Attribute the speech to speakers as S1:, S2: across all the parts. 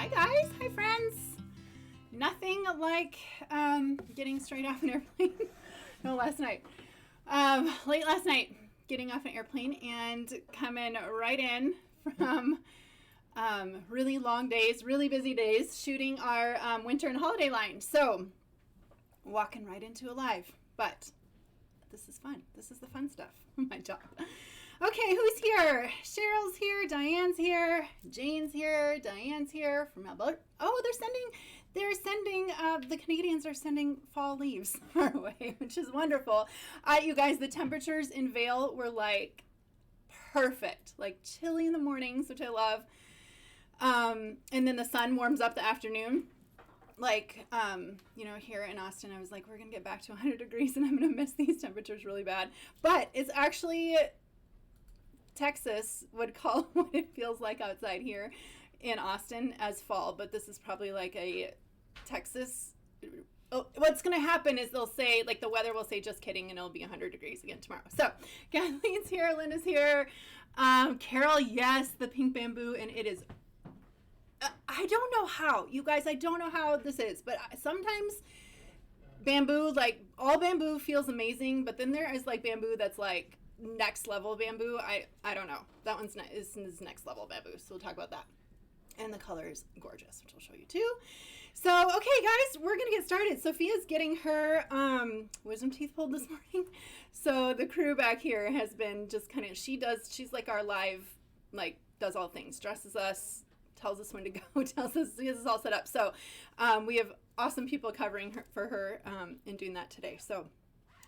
S1: Hi guys, hi friends. Nothing like getting straight off an airplane. No, last night. Late last night, getting off an airplane and coming right in from really long days, really busy days, shooting our winter and holiday line. So, walking right into a live, but this is fun. This is the fun stuff. My job. Okay, who's here? Cheryl's here. Diane's here. Jane's here. Diane's here from Melbourne. Oh, they're sending, the Canadians are sending fall leaves our way, which is wonderful. You guys, the temperatures in Vail were like perfect, like chilly in the mornings, which I love. And then the sun warms up the afternoon. Like, here in Austin, I was like, we're going to get back to 100 degrees and I'm going to miss these temperatures really bad. But it's actually, Texas would call what it feels like outside here in Austin as fall. But this is probably like a Texas. Oh, what's going to happen is they'll say, like, the weather will say, just kidding, and it'll be 100 degrees again tomorrow. So, Kathleen's here, Linda's here. Carol, yes, the pink bamboo, and it is I don't know how, you guys, I don't know how this is, but sometimes bamboo, like all bamboo feels amazing, but then there is like bamboo that's like next level bamboo. I don't know. That one's is next level bamboo. So we'll talk about that. And the color is gorgeous, which I'll show you too. So, okay, guys, we're going to get started. Sophia's getting her wisdom teeth pulled this morning. So the crew back here has been just kind of, she's like our live, like does all things, dresses us, tells us when to go, tells us, this is all set up. So we have awesome people covering for her in doing that today. So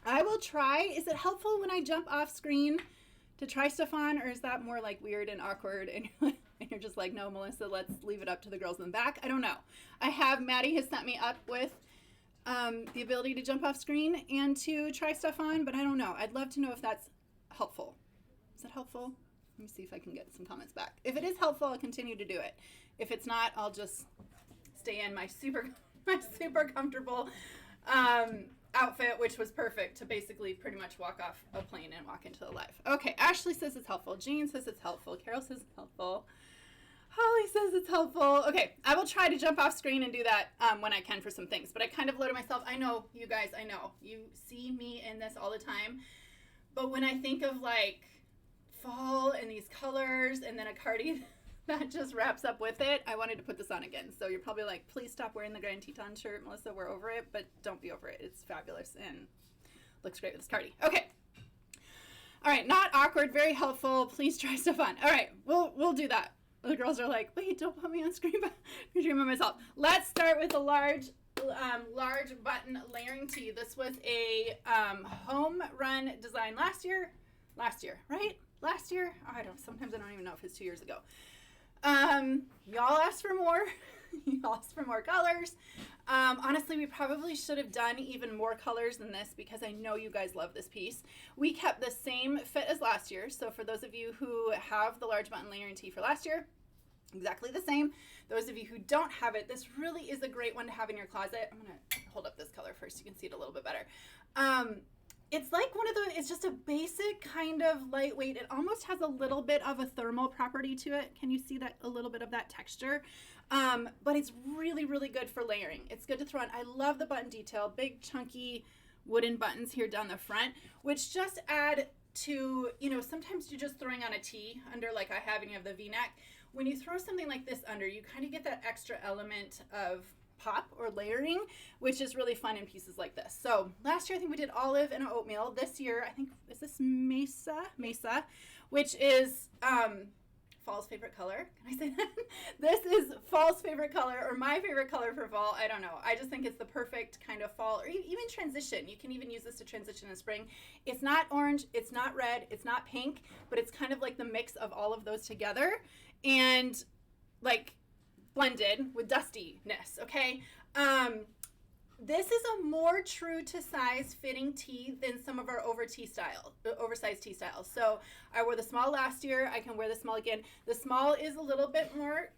S1: I will try. Is it helpful when I jump off screen to try stuff on, or is that more like weird and awkward and you're just like, no, Melissa, let's leave it up to the girls in the back? I don't know. Maddie has set me up with the ability to jump off screen and to try stuff on, but I don't know. I'd love to know if that's helpful. Is that helpful? Let me see if I can get some comments back. If it is helpful, I'll continue to do it. If it's not, I'll just stay in my super comfortable outfit, which was perfect to basically pretty much walk off a plane and walk into the live. Okay, Ashley says it's helpful. Jean says it's helpful. Carol says it's helpful. Holly says it's helpful. Okay, I will try to jump off screen and do that when I can for some things. But I kind of loaded myself. I know, you guys, I know. You see me in this all the time. But when I think of like fall and these colors and then a Cardi that just wraps up with it, I wanted to put this on again. So you're probably like, please stop wearing the Grand Teton shirt, Melissa, we're over it, but don't be over it. It's fabulous and looks great with this Cardi. Okay. All right, not awkward, very helpful. Please try stuff on. All right, we'll do that. The girls are like, wait, don't put me on screen, but I'm dreaming myself. Let's start with a large button layering tee. This was a home run design last year, right? Last year? Sometimes I don't even know if it's 2 years ago. Y'all asked for more. Y'all asked for more colors. Honestly, we probably should have done even more colors than this because I know you guys love this piece. We kept the same fit as last year. So for those of you who have the large button layering tee for last year, exactly the same. Those of you who don't have it, this really is a great one to have in your closet. I'm going to hold up this color first so you can see it a little bit better. It's like it's just a basic kind of lightweight. It almost has a little bit of a thermal property to it. Can you see that, a little bit of that texture? But it's really, really good for layering. It's good to throw on. I love the button detail, big chunky wooden buttons here down the front, which just add to, sometimes you're just throwing on a tee under like I have and you have the V-neck. When you throw something like this under, you kind of get that extra element of pop or layering, which is really fun in pieces like this. So last year I think we did olive and oatmeal. This year I think, is this mesa, which is fall's favorite color. Can I say that? This is fall's favorite color, or my favorite color for fall. I don't know. I just think it's the perfect kind of fall, or even transition. You can even use this to transition in spring. It's not orange, it's not red, it's not pink, but it's kind of like the mix of all of those together and like blended with dustiness, okay? This is a more true to size fitting tee than some of our oversized tee styles. So I wore the small last year. I can wear the small again. The small is a little bit more,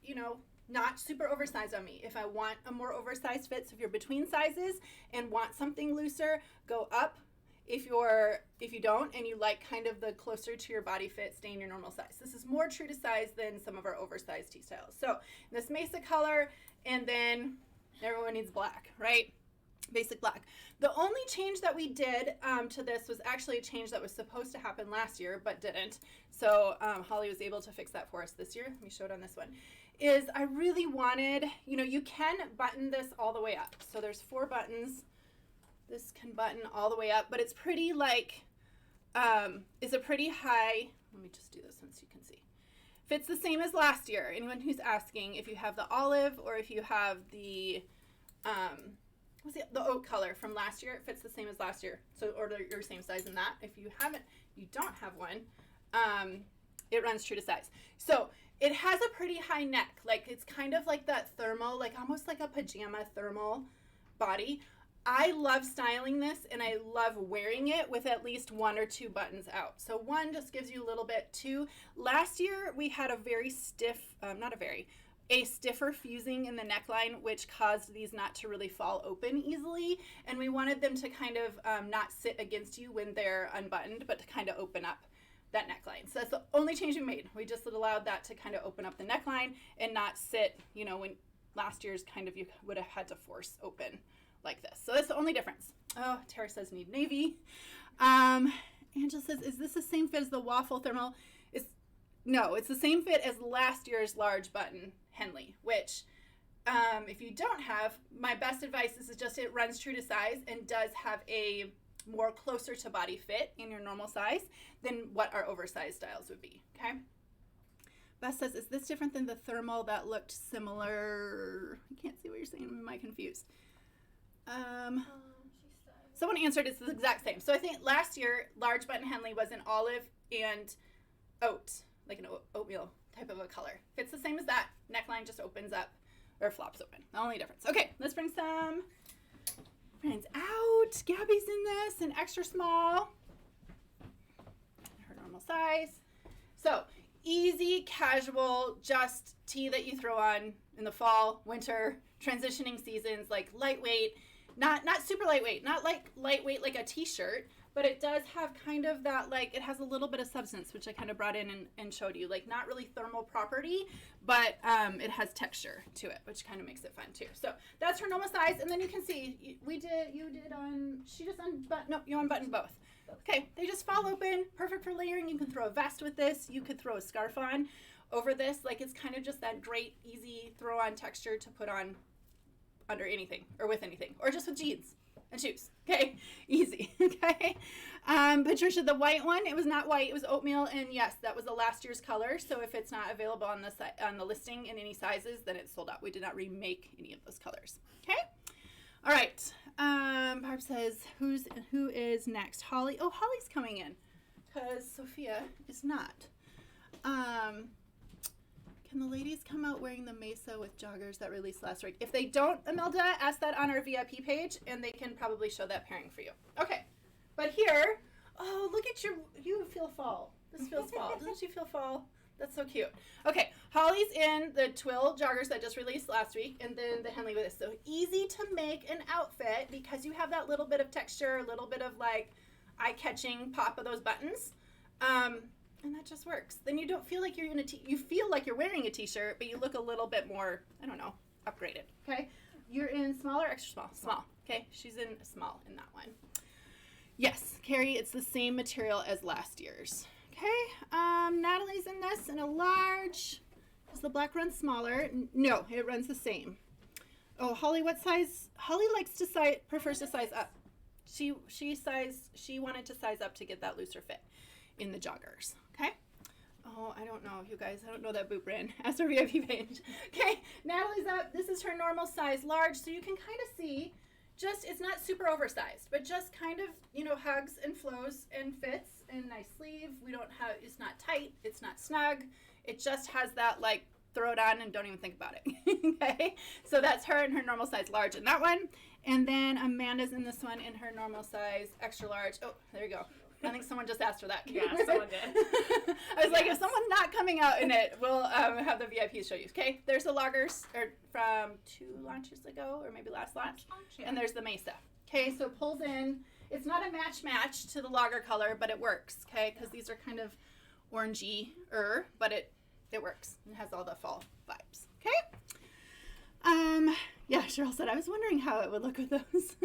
S1: not super oversized on me. If I want a more oversized fit, so if you're between sizes and want something looser, go up. if you don't and you like kind of the closer to your body fit, stay in your normal size. This is more true to size than some of our oversized T-styles. So this Mesa color, and then everyone needs black, right? Basic black. The only change that we did to this was actually a change that was supposed to happen last year but didn't. So Holly was able to fix that for us this year. Let me show it on this one. Is I really wanted, you can button this all the way up. So there's 4 buttons. This can button all the way up, but it's pretty it's a pretty high, let me just do this so you can see. Fits the same as last year. Anyone who's asking, if you have the olive or if you have the, the oak color from last year, it fits the same as last year. So order your same size in that. If you don't have one, it runs true to size. So it has a pretty high neck. Like it's kind of like that thermal, like almost like a pajama thermal body. I love styling this and I love wearing it with at least 1 or 2 buttons out. So 1 just gives you a little bit. 2, last year we had a very stiff, a stiffer fusing in the neckline, which caused these not to really fall open easily. And we wanted them to kind of not sit against you when they're unbuttoned, but to kind of open up that neckline. So that's the only change we made. We just allowed that to kind of open up the neckline and not sit, when last year's kind of you would have had to force open like this. So that's the only difference. Oh, Tara says need navy. Angela says, is this the same fit as the waffle thermal? No, it's the same fit as last year's large button Henley, which if you don't have, my best advice is just it runs true to size and does have a more closer to body fit in your normal size than what our oversized styles would be, okay? Beth says, is this different than the thermal that looked similar? I can't see what you're saying. Am I confused? Someone answered it's the exact same. So I think last year, large button Henley was an olive and oat, like an oatmeal type of a color. Fits the same as that. Neckline just opens up or flops open. The only difference. Okay, let's bring some friends out. Gabby's in this, an extra small. Her normal size. So easy, casual, just tee that you throw on in the fall, winter, transitioning seasons, like lightweight. Not super lightweight, not like lightweight like a t-shirt, but it does have kind of that, like, it has a little bit of substance, which I kind of brought in and showed you. Like, not really thermal property, but it has texture to it, which kind of makes it fun, too. So that's her normal size, and then you can see, you unbuttoned both. Okay, they just fall open, perfect for layering. You can throw a vest with this. You could throw a scarf on over this. Like, it's kind of just that great, easy throw-on texture to put on under anything or with anything, or just with jeans and shoes. Okay, easy. Okay, Patricia, the white one, it was not white, it was oatmeal, and yes, that was the last year's color. So if it's not available on the listing in any sizes, then it's sold out. We did not remake any of those colors. Okay, all right. Barb says, who is next? Holly. Oh, Holly's coming in because Sophia is not. Can the ladies come out wearing the Mesa with joggers that released last week? If they don't, Imelda, ask that on our VIP page, and they can probably show that pairing for you. Okay, but here, oh, look at you feel fall. This feels fall. Doesn't you feel fall? That's so cute. Okay, Holly's in the twill joggers that just released last week, and then the Henley with this. So easy to make an outfit because you have that little bit of texture, a little bit of like eye-catching pop of those buttons. And that just works. Then you don't feel like you're you feel like you're wearing a t-shirt, but you look a little bit more, I don't know, upgraded. Okay? You're in small or extra small? Small. Okay? She's in small in that one. Yes, Carrie, it's the same material as last year's. Okay? Natalie's in this in a large. Does the black run smaller? No, it runs the same. Oh, Holly, what size? Holly prefers to size up. She wanted to size up to get that looser fit in the joggers. Okay. Oh, I don't know, you guys. I don't know that boot brand. Ask our VIP page. Okay. Natalie's up. This is her normal size large. So you can kind of see it's not super oversized, but just kind of, hugs and flows and fits and nice sleeve. It's not tight. It's not snug. It just has that like throw it on and don't even think about it. Okay. So that's her in her normal size large in that one. And then Amanda's in this one in her normal size extra large. Oh, there you go. I think someone just asked for that.
S2: Yeah, someone did.
S1: I was like, if someone's not coming out in it, we'll have the VIPs show you. Okay, there's the loggers from 2 launches ago, or maybe last launch. Yeah. And there's the Mesa. Okay, so pulls in. It's not a match to the lager color, but it works, okay? Because these are kind of orangey-er, but it works. It has all the fall vibes, okay? Yeah, Cheryl said, I was wondering how it would look with those.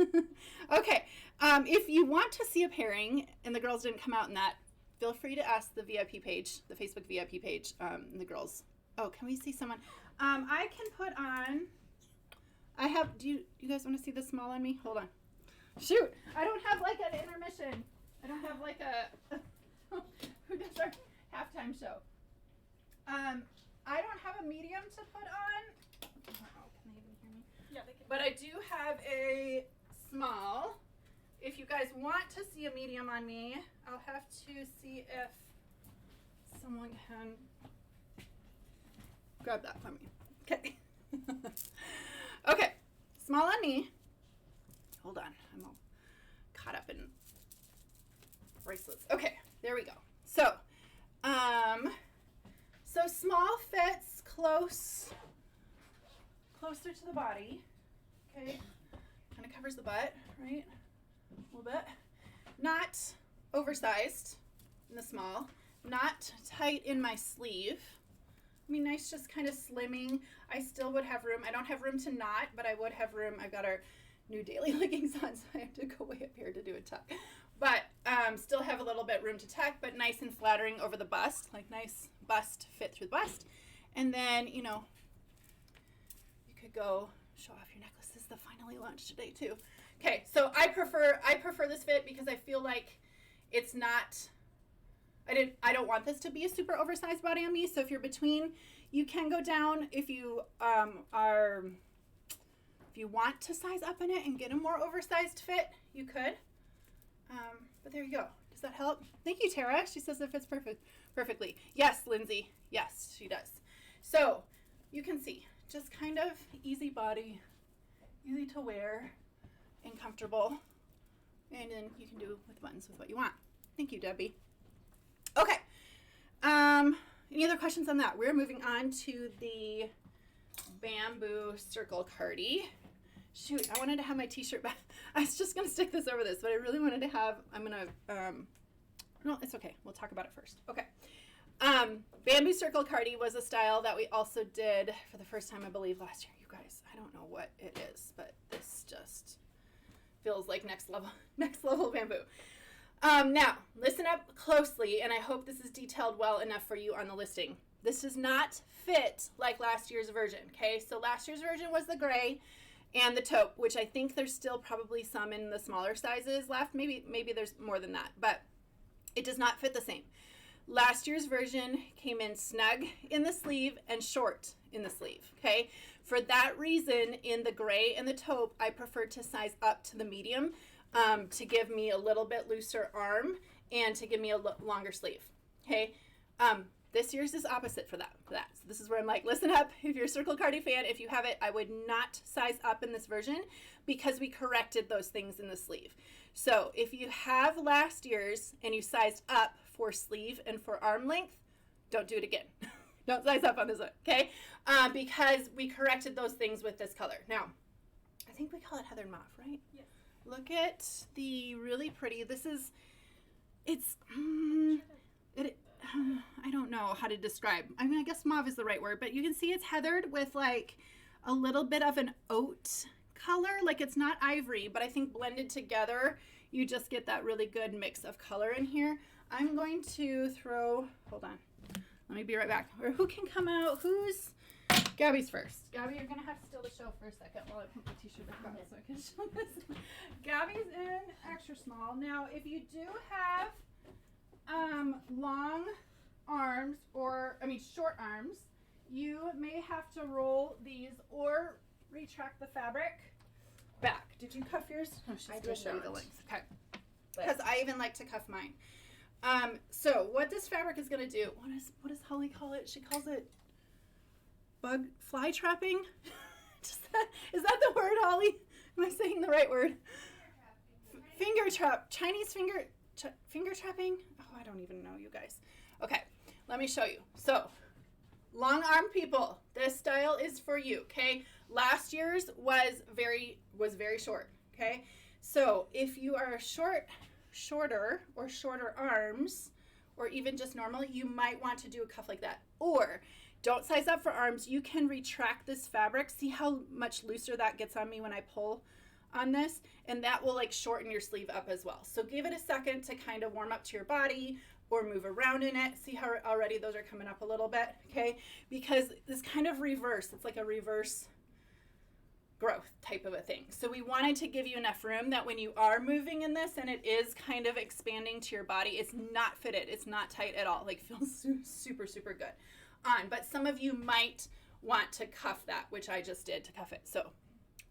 S1: Okay, if you want to see a pairing, and the girls didn't come out in that, feel free to ask the VIP page, the Facebook VIP page, and the girls. Oh, can we see someone? I can put on, do you guys want to see the small on me? Hold on. Shoot, I don't have like an intermission. I don't have like a, who does our halftime show? I don't have a medium to put on. I don't know, can they even hear me? Yeah, they can. But I do have a small. If you guys want to see a medium on me, I'll have to see if someone can grab that for me. Okay. Okay, small on me. Hold on, I'm all caught up in bracelets. Okay, there we go. So small fits closer to the body. Okay, kind of covers the butt, right? A little bit. Not oversized in the small. Not tight in my sleeve. I mean, nice, just kind of slimming. I still would have room. I don't have room to knot, but I would have room. I've got our new Daily Leggings on, so I have to go way up here to do a tuck. But still have a little bit room to tuck, but nice and flattering over the bust, like nice bust fit through the bust. And then, you know, you could go show off your necklaces. The finally launched today too. Okay, so I prefer this fit because I feel like it's not. I don't want this to be a super oversized body on me. So if you're between, you can go down. If you if you want to size up in it and get a more oversized fit, you could. But there you go. Does that help? Thank you, Tara. She says it fits perfectly. Yes, Lindsay. Yes, she does. So you can see, just kind of easy body, easy to wear and comfortable. And then you can do with buttons with what you want. Thank you, Debbie. Okay. Any other questions on that? We're moving on to the Bambü circle Cardi. Shoot, I wanted to have my t-shirt back. I was just going to stick this over this, but I really wanted to have, no, it's okay. We'll talk about it first. Okay. Bambü circle Cardi was a style that we also did for the first time, I believe, last year. You guys, I don't know what it is, but this just feels like next level Bambü. Now, listen up closely, and I hope this is detailed well enough for you on the listing. This does not fit like last year's version, okay? So last year's version was the gray and the taupe, which I think there's still probably some in the smaller sizes left. Maybe there's more than that, but it does not fit the same. Last year's version came in snug in the sleeve and short in the sleeve, okay? For that reason, in the gray and the taupe, I prefer to size up to the medium to give me a little bit looser arm and to give me a longer sleeve, okay? This year's is opposite for that. So this is where I'm like, listen up, if you're a Circle Cardi fan, if you have it, I would not size up in this version because we corrected those things in the sleeve. So if you have last year's and you sized up for sleeve and for arm length, don't do it again. Don't size up on this one, okay? Because we corrected those things with this color. Now, I think we call it Heather Mauve, right? Yes. Look at the really pretty, I don't know how to describe. I mean, I guess mauve is the right word, but you can see it's heathered with like a little bit of an oat color. Like it's not ivory, but I think blended together, you just get that really good mix of color in here. I'm going to hold on. Let me be right back. Or who can come out? Gabby's first. Gabby, you're going to have to still the show for a second while I put my t-shirt back on so I can show this. Gabby's in extra small. Now, if you do have long arms short arms, you may have to roll these or retract the fabric back. Did you cuff yours? Oh, I did show you the length. Okay. Because I even like to cuff mine. So what this fabric is going to do, what does Holly call it? She calls it fly trapping. Is that the word, Holly? Am I saying the right word? Finger trap. Chinese finger trapping? Oh, I don't even know, you guys. Okay, let me show you. So, long arm people, this style is for you, okay? Last year's was very short, okay? So if you are shorter arms, or even just normal, you might want to do a cuff like that. Or don't size up for arms. You can retract this fabric. See how much looser that gets on me when I pull on this? And that will like shorten your sleeve up as well. So give it a second to kind of warm up to your body or move around in it. See how already those are coming up a little bit, okay? Because this kind of reverse, it's like a reverse growth type of a thing. So we wanted to give you enough room that when you are moving in this and it is kind of expanding to your body, it's not fitted, it's not tight at all, like feels super, super good on. But some of you might want to cuff that, which I just did to cuff it. So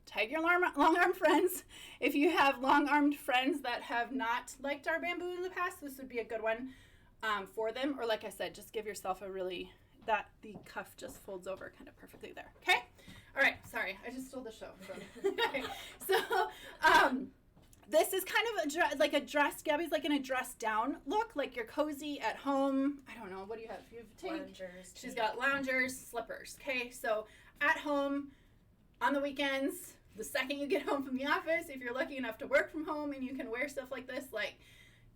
S1: tag your long arm friends. If you have long armed friends that have not liked our Bambü in the past, this would be a good one for them. Or like I said, just give yourself a really, that the cuff just folds over kind of perfectly there, okay? All right, sorry, I just stole the show. Okay. So this is kind of like a dress, Gabby's like in a dress down look, like you're cozy at home. I don't know, what do you have? You have
S2: loungers.
S1: She's got loungers, slippers, okay? So at home, on the weekends, the second you get home from the office, if you're lucky enough to work from home and you can wear stuff like this, like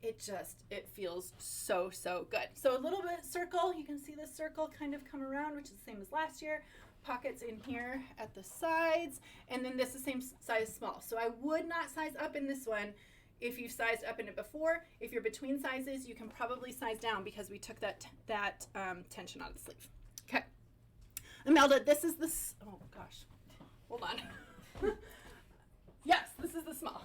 S1: it feels so, so good. So a little bit circle, you can see this circle kind of come around, which is the same as last year. Pockets in here at the sides, and then this is the same size small. So I would not size up in this one if you've sized up in it before. If you're between sizes, you can probably size down because we took that tension out of the sleeve. Okay. Imelda, this is the, oh gosh, hold on. Yes, this is the small.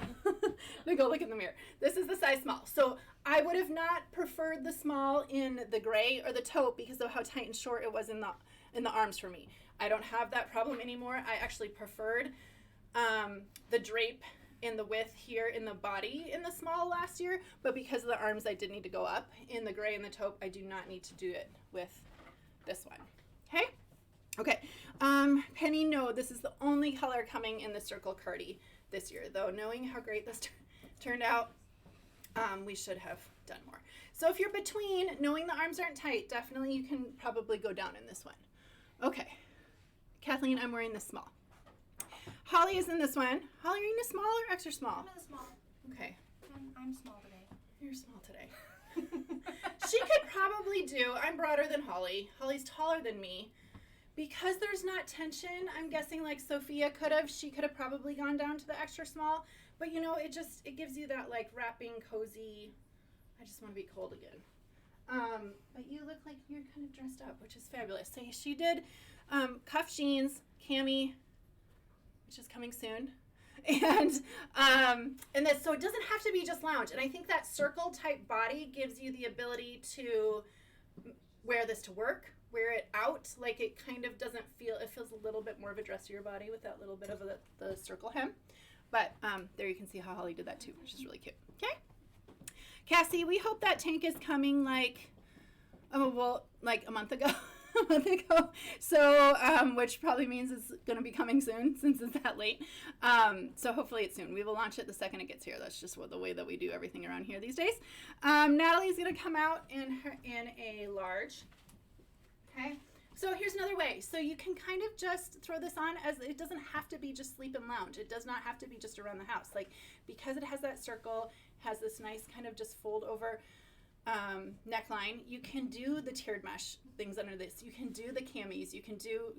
S1: Now go look in the mirror. This is the size small. So I would have not preferred the small in the gray or the taupe because of how tight and short it was in the arms for me. I don't have that problem anymore. I actually preferred the drape in the width here in the body in the small last year, but because of the arms, I did need to go up. In the gray and the taupe, I do not need to do it with this one. Okay? Okay. Penny, no, this is the only color coming in the Circle Cardi this year, though knowing how great this turned out, we should have done more. So if you're between, knowing the arms aren't tight, definitely you can probably go down in this one. Okay. Kathleen, I'm wearing the small. Holly is in this one. Holly, are you in the small or extra small?
S2: I'm in the small.
S1: Okay.
S2: I'm small today.
S1: You're small today. She could probably do, I'm broader than Holly. Holly's taller than me. Because there's not tension, I'm guessing like Sophia could have, she could have probably gone down to the extra small. But you know, it gives you that like wrapping, cozy, I just want to be cold again. But you look like you're kind of dressed up, which is fabulous. So she did cuff jeans, cami, which is coming soon. And so it doesn't have to be just lounge. And I think that circle type body gives you the ability to wear this to work, wear it out. Like it kind of doesn't feel, it feels a little bit more of a dressier body with that little bit of the circle hem. But there you can see how Holly did that too, which is really cute. Okay. Cassie, we hope that tank is coming like a month ago. So, which probably means it's going to be coming soon since it's that late. So hopefully it's soon. We will launch it the second it gets here. That's just the way that we do everything around here these days. Natalie's going to come out in a large. Okay. So here's another way. So you can kind of just throw this on as it doesn't have to be just sleep and lounge. It does not have to be just around the house. Like because it has that circle, has this nice kind of just fold over neckline. You can do the tiered mesh things under this. You can do the camis. You can do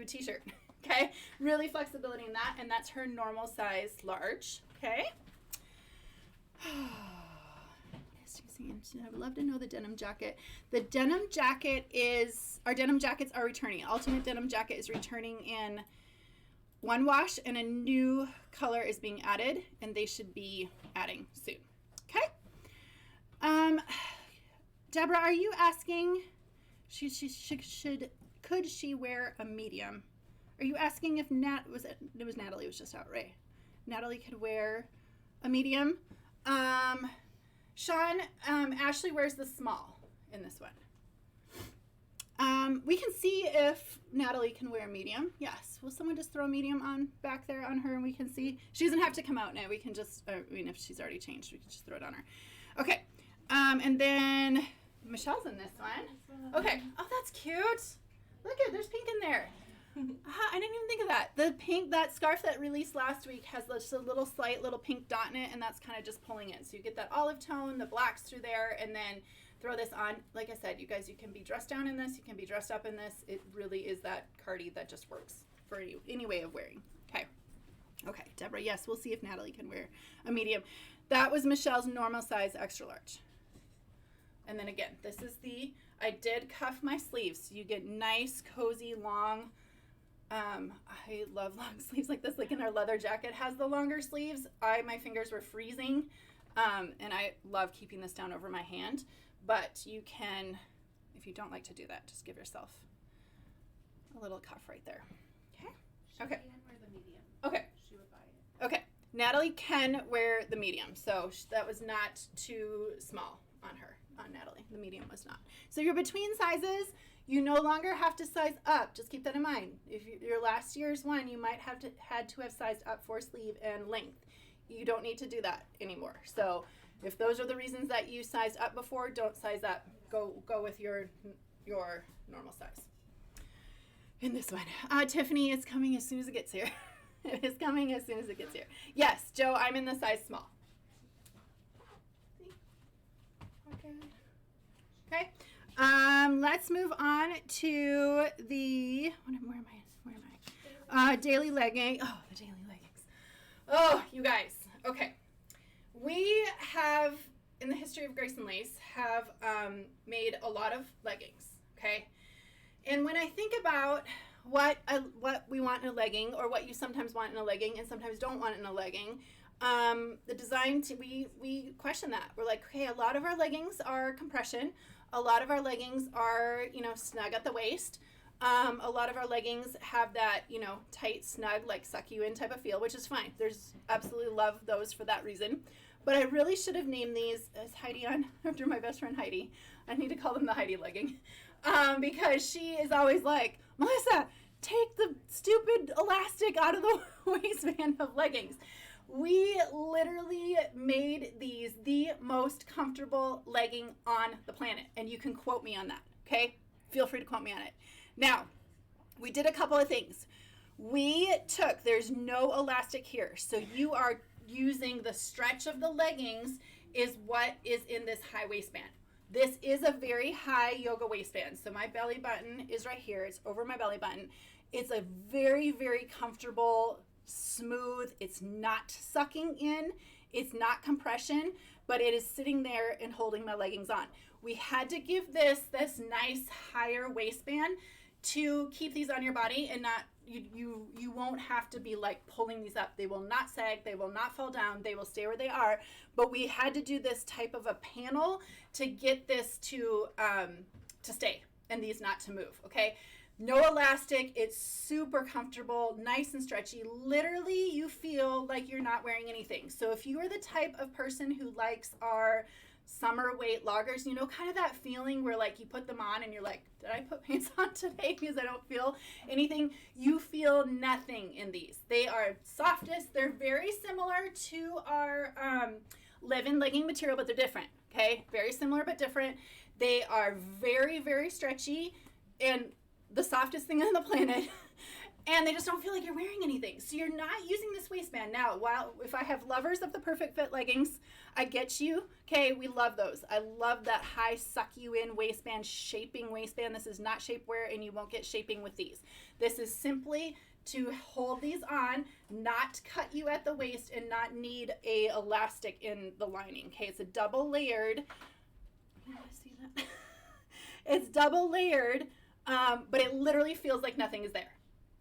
S1: a t-shirt. Okay, really flexibility in that, and that's her normal size large. Okay. I would love to know the denim jacket. The denim jacket our denim jackets are returning. Ultimate denim jacket is returning in one wash, and a new color is being added, and they should be adding soon. Okay. Deborah, are you asking? Could she wear a medium? Are you asking if it was Natalie was just out, right? Natalie could wear a medium. Sean, Ashley wears the small in this one. We can see if Natalie can wear a medium. Yes. Will someone just throw a medium on back there on her and we can see? She doesn't have to come out now. We can just, if she's already changed, we can just throw it on her. Okay. And then Michelle's in this one. Okay. Oh, that's cute. Look at, there's pink in there. I didn't even think of that. The pink, that scarf that released last week has just a little slight little pink dot in it, and that's kind of just pulling it. So you get that olive tone, the blacks through there, and then throw this on. Like I said, you guys, you can be dressed down in this. You can be dressed up in this. It really is that Cardi that just works for any way of wearing. Okay. Okay, Deborah, yes, we'll see if Natalie can wear a medium. That was Michelle's normal size extra large. And then again, this is I did cuff my sleeves. So you get nice, cozy, long, I love long sleeves like this. Like in our leather jacket has the longer sleeves. My fingers were freezing, and I love keeping this down over my hand. But you can, if you don't like to do that, just give yourself a little cuff right there. Okay? Okay.
S2: She can wear the medium.
S1: Okay.
S2: She would buy it.
S1: Okay. Natalie can wear the medium, so that was not too small on her, on Natalie. The medium was not. So you're between sizes. You no longer have to size up. Just keep that in mind. If your last year's one, you might have had to have sized up for sleeve and length. You don't need to do that anymore. So if those are the reasons that you sized up before, don't size up. Go with your normal size. In this one, Tiffany is coming as soon as it gets here. It is coming as soon as it gets here. Yes, Joe, I'm in the size small. Okay. Let's move on to the where am I? Daily legging. Oh, the daily leggings. Oh, you guys. Okay. We have in the history of Grace and Lace have made a lot of leggings. Okay. And when I think about what we want in a legging, or what you sometimes want in a legging and sometimes don't want in a legging, the design, we question that. We're like, okay, a lot of our leggings are compression. A lot of our leggings are, snug at the waist. A lot of our leggings have that, tight, snug, like suck you in type of feel, which is fine. There's absolutely love those for that reason. But I really should have named these, as Heidi on, after my best friend Heidi. I need to call them the Heidi legging. Because she is always like, Melissa, take the stupid elastic out of the waistband of leggings. We literally made these the most comfortable legging on the planet. And you can quote me on that, okay? Feel free to quote me on it. Now, we did a couple of things. There's no elastic here. So you are using the stretch of the leggings is what is in this high waistband. This is a very high yoga waistband. So my belly button is right here. It's over my belly button. It's a very, very comfortable, smooth. It's not sucking in. It's not compression, but it is sitting there and holding my leggings on. We had to give this nice higher waistband to keep these on your body and not, you won't have to be like pulling these up. They will not sag. They will not fall down. They will stay where they are. But we had to do this type of a panel to get this to stay and these not to move. Okay. No elastic. It's super comfortable, nice and stretchy. Literally, you feel like you're not wearing anything. So if you are the type of person who likes our summer weight loggers, kind of that feeling where like you put them on and you're like, did I put pants on today because I don't feel anything? You feel nothing in these. They are softest. They're very similar to our live-in legging material, but they're different. Okay, very similar but different. They are very, very stretchy and the softest thing on the planet. And they just don't feel like you're wearing anything. So you're not using this waistband. Now, if I have lovers of the perfect fit leggings, I get you. Okay, we love those. I love that high suck you in waistband, shaping waistband. This is not shapewear and you won't get shaping with these. This is simply to hold these on, not cut you at the waist and not need a elastic in the lining. Okay, it's a double layered. You guys see that? It's double layered, but it literally feels like nothing is there.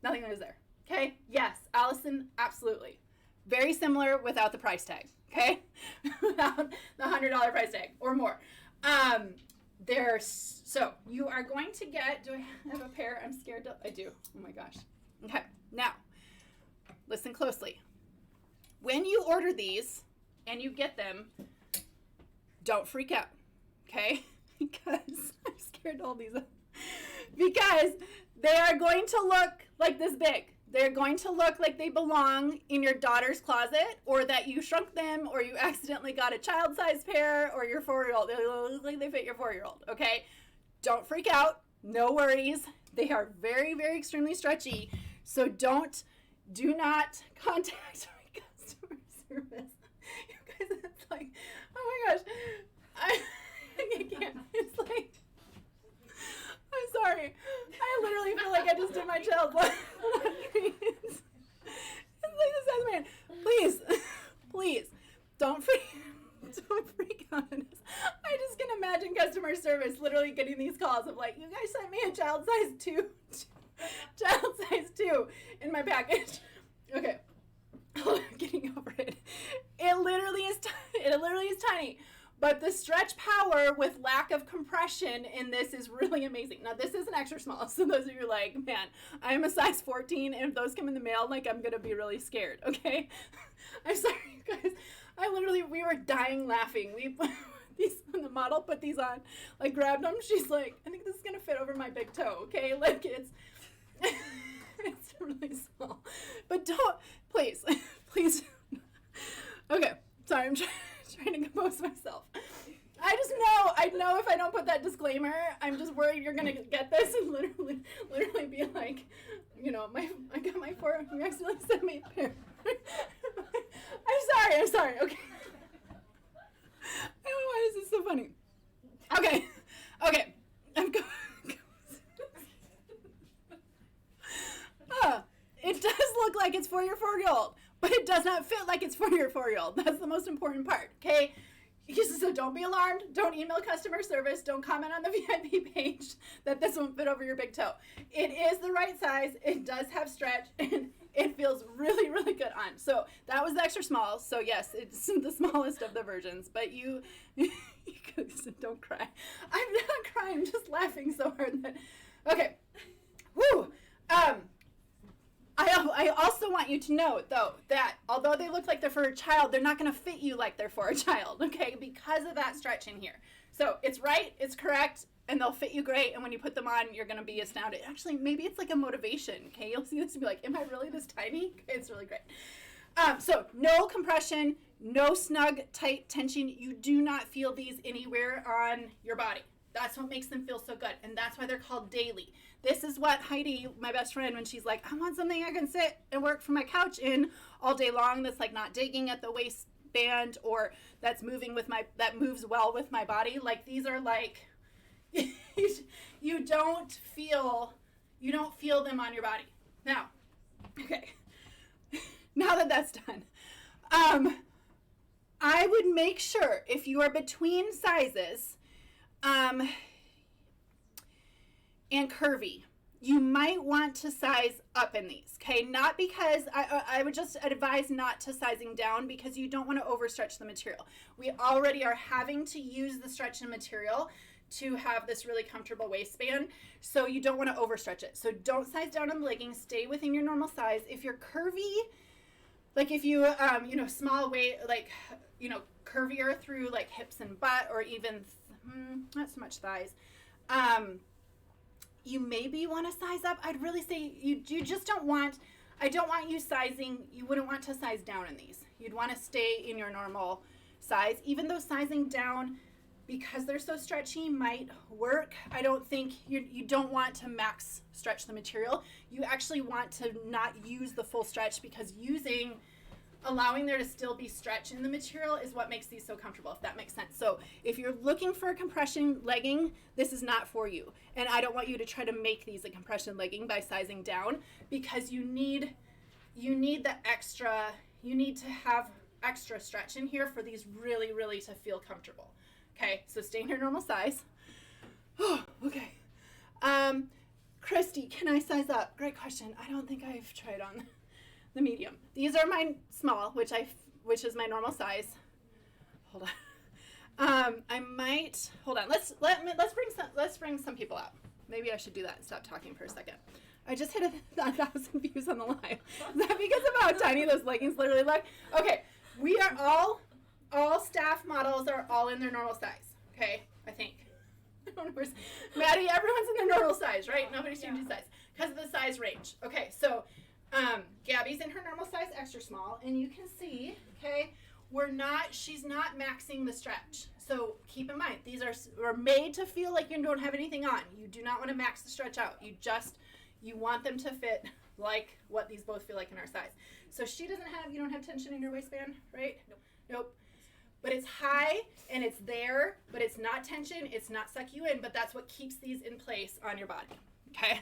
S1: Nothing is there. Okay? Yes, Allison, absolutely. Very similar without the price tag. Okay? Without the $100 price tag or more. So you are going to get, do I have a pair? I'm scared to, I do. Oh my gosh. Okay. Now, listen closely. When you order these and you get them, don't freak out. Okay? Because I'm scared to hold these up. Because they are going to look like this big. They're going to look like they belong in your daughter's closet, or that you shrunk them, or you accidentally got a child-sized pair, or your 4-year-old. They look like they fit your 4-year-old, okay? Don't freak out. No worries. They are very, very extremely stretchy. So do not contact my customer service. You guys, it's like, oh my gosh, I can't. It's like, I'm sorry. I literally feel like I just did my child's laundry. It's like this as man. Please, don't freak out on this. I just can imagine customer service literally getting these calls of like, you guys sent me a child size 2 in my package. Okay. Getting over it. It literally is tiny. But the stretch power with lack of compression in this is really amazing. Now, this is an extra small, so those of you are like, man, I'm a size 14, and if those come in the mail, like, I'm going to be really scared, okay? I'm sorry, you guys. We were dying laughing. The model put these on, like, grabbed them. She's like, I think this is going to fit over my big toe, okay? Like, it's really small. But please. Okay, sorry, I'm trying to compose myself. I know if I don't put that disclaimer, I'm just worried you're gonna get this and literally be like, you know, I got my you accidentally sent me a pair. I'm sorry, okay. I don't know why this is so funny. Okay, I'm going. It does look like it's for your 4-year-old, but it does not fit like it's for your 4-year-old. That's the most important part, okay? So don't be alarmed. Don't email customer service. Don't comment on the VIP page that this won't fit over your big toe. It is the right size. It does have stretch, and it feels really, really good on. So that was the extra small. So yes, it's the smallest of the versions, but you don't cry. I'm not crying. I'm just laughing so hard that, okay. Woo. I also want you to know, though, that although they look like they're for a child, they're not going to fit you like they're for a child, okay, because of that stretch in here. So it's right, it's correct, and they'll fit you great, and when you put them on, you're going to be astounded. Actually, maybe it's like a motivation, okay? You'll see this and be like, am I really this tiny? It's really great. So no compression, no snug, tight tension. You do not feel these anywhere on your body. That's what makes them feel so good, and that's why they're called Daily. This is what Heidi, my best friend, when she's like, I want something I can sit and work from my couch in all day long that's like not digging at the waistband or that's that moves well with my body. Like these are like, you don't feel them on your body. Now, okay, now that that's done, I would make sure if you are between sizes, and curvy, you might want to size up in these, okay? Not because, I would just advise not to sizing down because you don't want to overstretch the material. We already are having to use the stretch in material to have this really comfortable waistband, so you don't want to overstretch it. So don't size down on the leggings, stay within your normal size. If you're curvy, like if you, small weight, like, curvier through like hips and butt or even, not so much thighs, you maybe want to size up. I'd really say you just don't want, I don't want you wouldn't want to size down in these. You'd want to stay in your normal size, even though sizing down, because they're so stretchy, might work. I don't think, you don't want to max stretch the material. You actually want to not use the full stretch because allowing there to still be stretch in the material is what makes these so comfortable, if that makes sense. So if you're looking for a compression legging, this is not for you. And I don't want you to try to make these a compression legging by sizing down because you need to have extra stretch in here for these really, really to feel comfortable. Okay, so stay in your normal size. Oh, okay. Christy, can I size up? Great question. I don't think I've tried on the medium. These are my small, which is my normal size. Hold on. I might hold on. Let's bring some people out. Maybe I should do that and stop talking for a second. I just hit 1,000 views on the live. Is that because of how tiny those leggings literally look? Okay, we are all staff models are all in their normal size. Okay, I think. I don't know where's Maddie. Everyone's in their normal size, right? Nobody's changing size because of the size range. Okay, so. Gabby's in her normal size, extra small, and you can see, okay, she's not maxing the stretch. So keep in mind, these are made to feel like you don't have anything on. You do not want to max the stretch out. You want them to fit like what these both feel like in our size. So you don't have tension in your waistband, right? Nope. But it's high and it's there, but it's not tension, it's not suck you in, but that's what keeps these in place on your body, okay?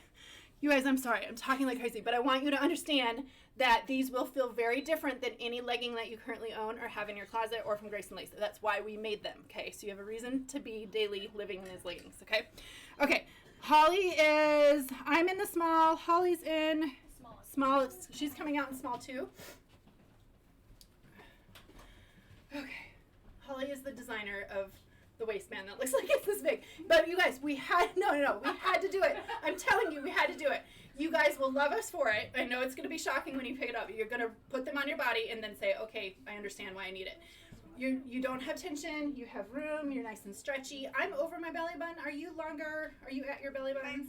S1: You guys, I'm sorry, I'm talking like crazy, but I want you to understand that these will feel very different than any legging that you currently own or have in your closet or from Grace and Lisa. That's why we made them, okay? So you have a reason to be daily living in these leggings, okay? Okay, I'm in the small, Holly's in small. She's coming out in small too. Okay, Holly is the designer of the waistband that looks like it's this big. But you guys, we had to do it. I'm telling you, we had to do it. You guys will love us for it. I know it's going to be shocking when you pick it up. You're going to put them on your body and then say, okay, I understand why I need it. You don't have tension. You have room. You're nice and stretchy. I'm over my belly button. Are you longer? Are you at your belly button?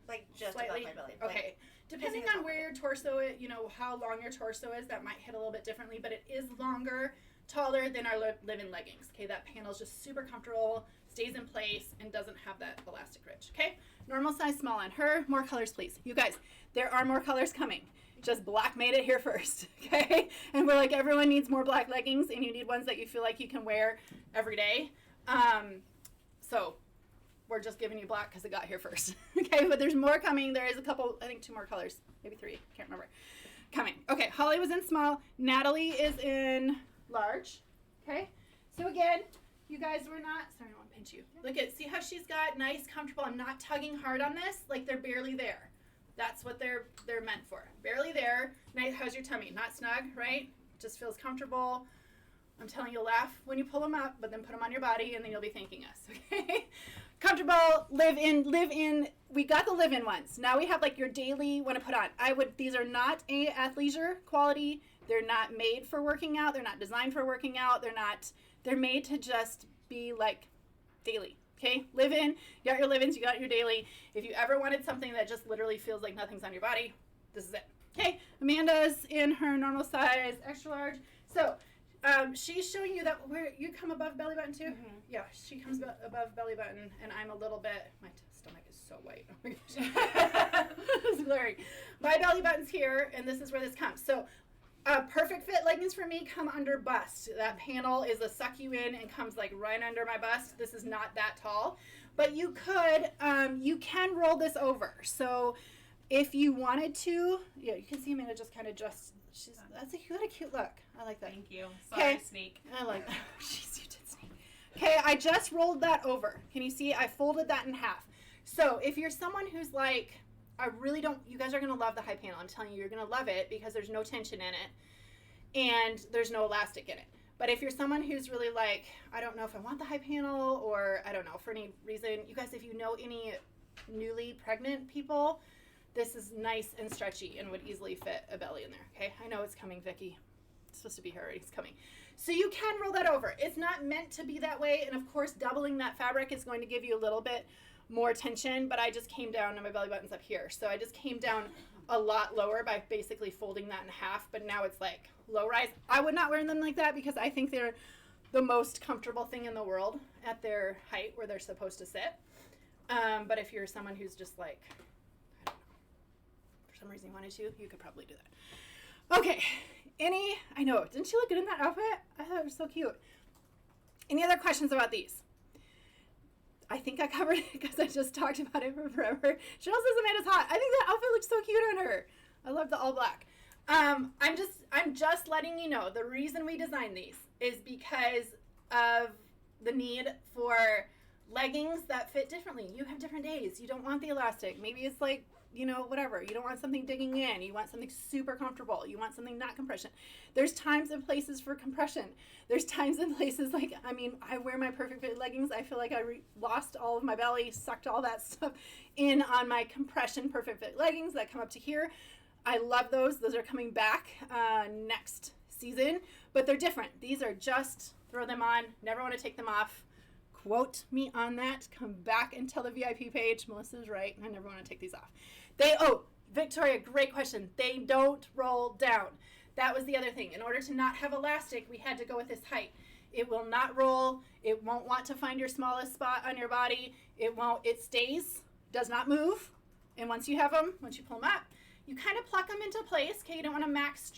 S2: Like just
S1: slightly
S2: above my belly.
S1: Okay. Depending on where your torso is, how long your torso is, that might hit a little bit differently, but it is longer, taller than our live-in leggings. Okay, that panel is just super comfortable, stays in place, and doesn't have that elastic ridge. Okay, normal size small on her. More colors, please. You guys, there are more colors coming. Just black made it here first. Okay, and we're like, everyone needs more black leggings, and you need ones that you feel like you can wear every day. So we're just giving you black because it got here first. Okay, but there's more coming. There is a couple, I think 2 more colors, maybe 3, can't remember. Coming. Okay, Holly was in small. Natalie is in large. Okay, so again, you guys were not, sorry, I don't want to pinch you. See how she's got nice, comfortable. I'm not tugging hard on this, like they're barely there. That's what they're meant for. Barely there. Nice. How's your tummy? Not snug, right? Just feels comfortable. I'm telling you, laugh when you pull them up, but then put them on your body, and then you'll be thanking us. Okay. Comfortable. Live in. We got the live-in ones. Now we have like your daily want to put on. These are not a athleisure quality. They're not made for working out. They're not designed for working out. They're made to just be like daily. Okay, live-in, you got your live-ins, you got your daily. If you ever wanted something that just literally feels like nothing's on your body, this is it. Okay, Amanda's in her normal size, extra large. So, she's showing you that where you come above belly button too? Mm-hmm. Yeah, she comes above belly button, and I'm a little bit, my stomach is so white. Oh my gosh. It's blurry. My belly button's here, and this is where this comes. So, perfect fit leggings for me come under bust. That panel is a suck you in and comes like right under my bust. This is not that tall, but you can roll this over. So if you wanted to, yeah, you can see Amanda just kind of that's a cute look. I like that.
S2: Thank you. Sorry to sneak.
S1: I like that. Jeez, you did sneak. Okay, I just rolled that over. Can you see? I folded that in half. So if you're someone who's like, I really don't, you guys are going to love the high panel. I'm telling you, you're going to love it because there's no tension in it and there's no elastic in it. But if you're someone who's really like, I don't know if I want the high panel or I don't know, for any reason, you guys, if you know any newly pregnant people, this is nice and stretchy and would easily fit a belly in there. Okay, I know it's coming, Vicki. It's supposed to be here already. It's coming. So you can roll that over. It's not meant to be that way. And of course, doubling that fabric is going to give you a little bit more tension, but I just came down and my belly button's up here. So I just came down a lot lower by basically folding that in half, but now it's like low rise. I would not wear them like that because I think they're the most comfortable thing in the world at their height where they're supposed to sit. But if you're someone who's just like, I don't know, for some reason you wanted to, you could probably do that. Okay, I know, didn't she look good in that outfit? I thought it was so cute. Any other questions about these? I think I covered it because I just talked about it for forever. Cheryl says Amanda's hot. I think that outfit looks so cute on her. I love the all black. I'm just letting you know the reason we designed these is because of the need for leggings that fit differently. You have different days. You don't want the elastic. Maybe it's like, whatever. You don't want something digging in. You want something super comfortable. You want something not compression. There's times and places for compression. There's times and places I wear my perfect fit leggings. I feel like I lost all of my belly, sucked all that stuff in on my compression perfect fit leggings that come up to here. I love those. Those are coming back next season, but they're different. These are just throw them on, never want to take them off. Quote me on that. Come back and tell the VIP page. Melissa's right. I never want to take these off. Victoria, great question. They don't roll down. that was the other thing. In order to not have elastic, we had to go with this height. It will not roll. It won't want to find your smallest spot on your body. It stays, does not move. And once you have them, once you pull them up, you kind of pluck them into place. Okay, you don't want to max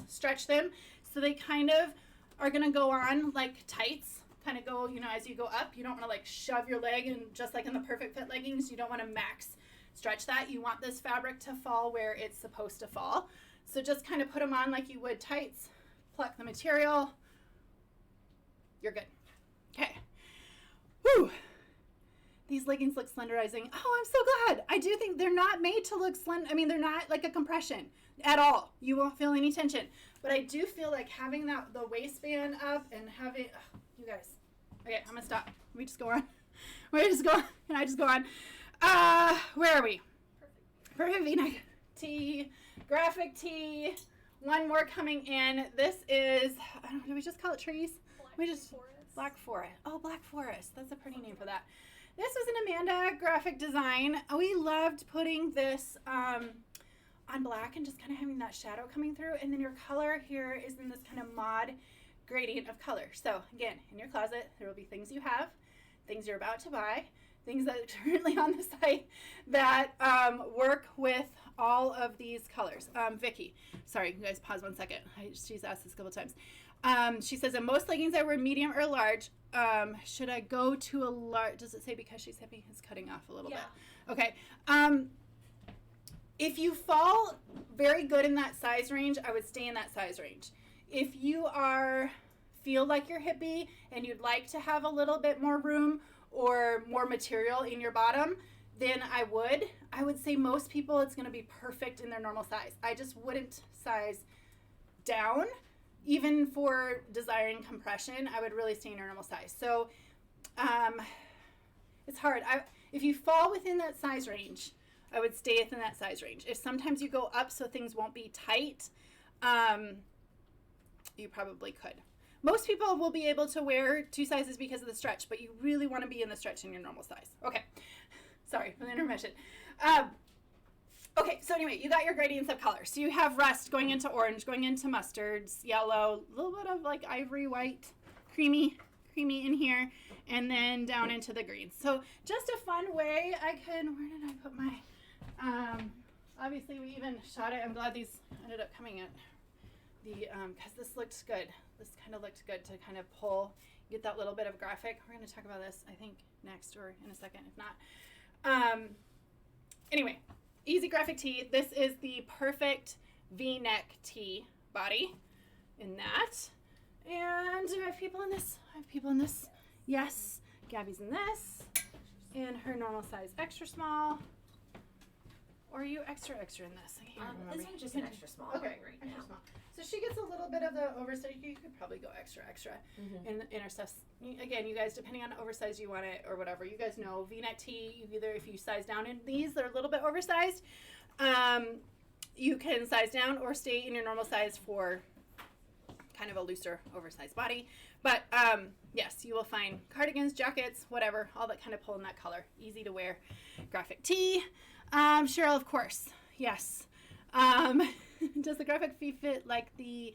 S1: stretch them. So they kind of are going to go on like tights, kind of go, as you go up. You don't want to like shove your leg, and just like in the Perfect Fit leggings, you don't want to max stretch that. You want this fabric to fall where it's supposed to fall. So just kind of put them on like you would tights, pluck the material. You're good. Okay. Whew. These leggings look slenderizing. Oh, I'm so glad. I do think they're not made to look slender. I mean, they're not like a compression at all. You won't feel any tension. But I do feel like having the waistband up and having, you guys. Okay, I'm gonna stop. Let me just go on. Can I just go on? Where are we? Perfect V-neck tee, graphic tee. One more coming in. This is, I don't know, do we just call it trees? Black Forest. Oh, Black Forest. That's a pretty name for that. This is an Amanda graphic design. We loved putting this on black and just kind of having that shadow coming through. And then your color here is in this kind of mod gradient of color. So again, in your closet, there will be things you have, things you're about to buy, things that are currently on the site that work with all of these colors. Vicky, sorry, you guys pause 1 second. She's asked this a couple times. She says, in most leggings I wear medium or large. Should I go to a large? Does it say because she's hippie? It's cutting off a little bit. Okay. If you fall very good in that size range, I would stay in that size range. If you feel like you're hippie and you'd like to have a little bit more room or more material in your bottom, then I would say most people it's going to be perfect in their normal size. I just wouldn't size down. Even for desiring compression, I would really stay in your normal size. So it's hard. If you fall within that size range, I would stay within that size range. If sometimes you go up so things won't be tight, you probably could. Most people will be able to wear 2 sizes because of the stretch, but you really want to be in the stretch in your normal size. Okay. Sorry for the intermission. Okay, so anyway, you got your gradients of color. So you have rust going into orange, going into mustards, yellow, a little bit of like ivory white, creamy in here, and then down into the greens. So just a fun way where did I put my, obviously we even shot it. I'm glad these ended up coming at because this looked good. This kind of looked good to kind of get that little bit of graphic. We're going to talk about this, I think, next or in a second, if not. Anyway. Easy graphic tee. This is the perfect V-neck tee body in that. And do I have people in this? I have people in this. Yes. Gabby's in this. In her normal size extra small. Or are you extra in this? I can't remember.
S2: This one's just an extra small.
S1: Okay, right extra now. Small. So she gets a little bit of the oversize. You could probably go extra in her stuff. Again, you guys, depending on the oversize you want it or whatever, you guys know V-neck tee, if you size down in these, they're a little bit oversized. You can size down or stay in your normal size for kind of a looser, oversized body. But yes, you will find cardigans, jackets, whatever, all that kind of pull in that color. Easy to wear. Graphic tee. Cheryl, of course. Yes. Does the graphic tee fit like the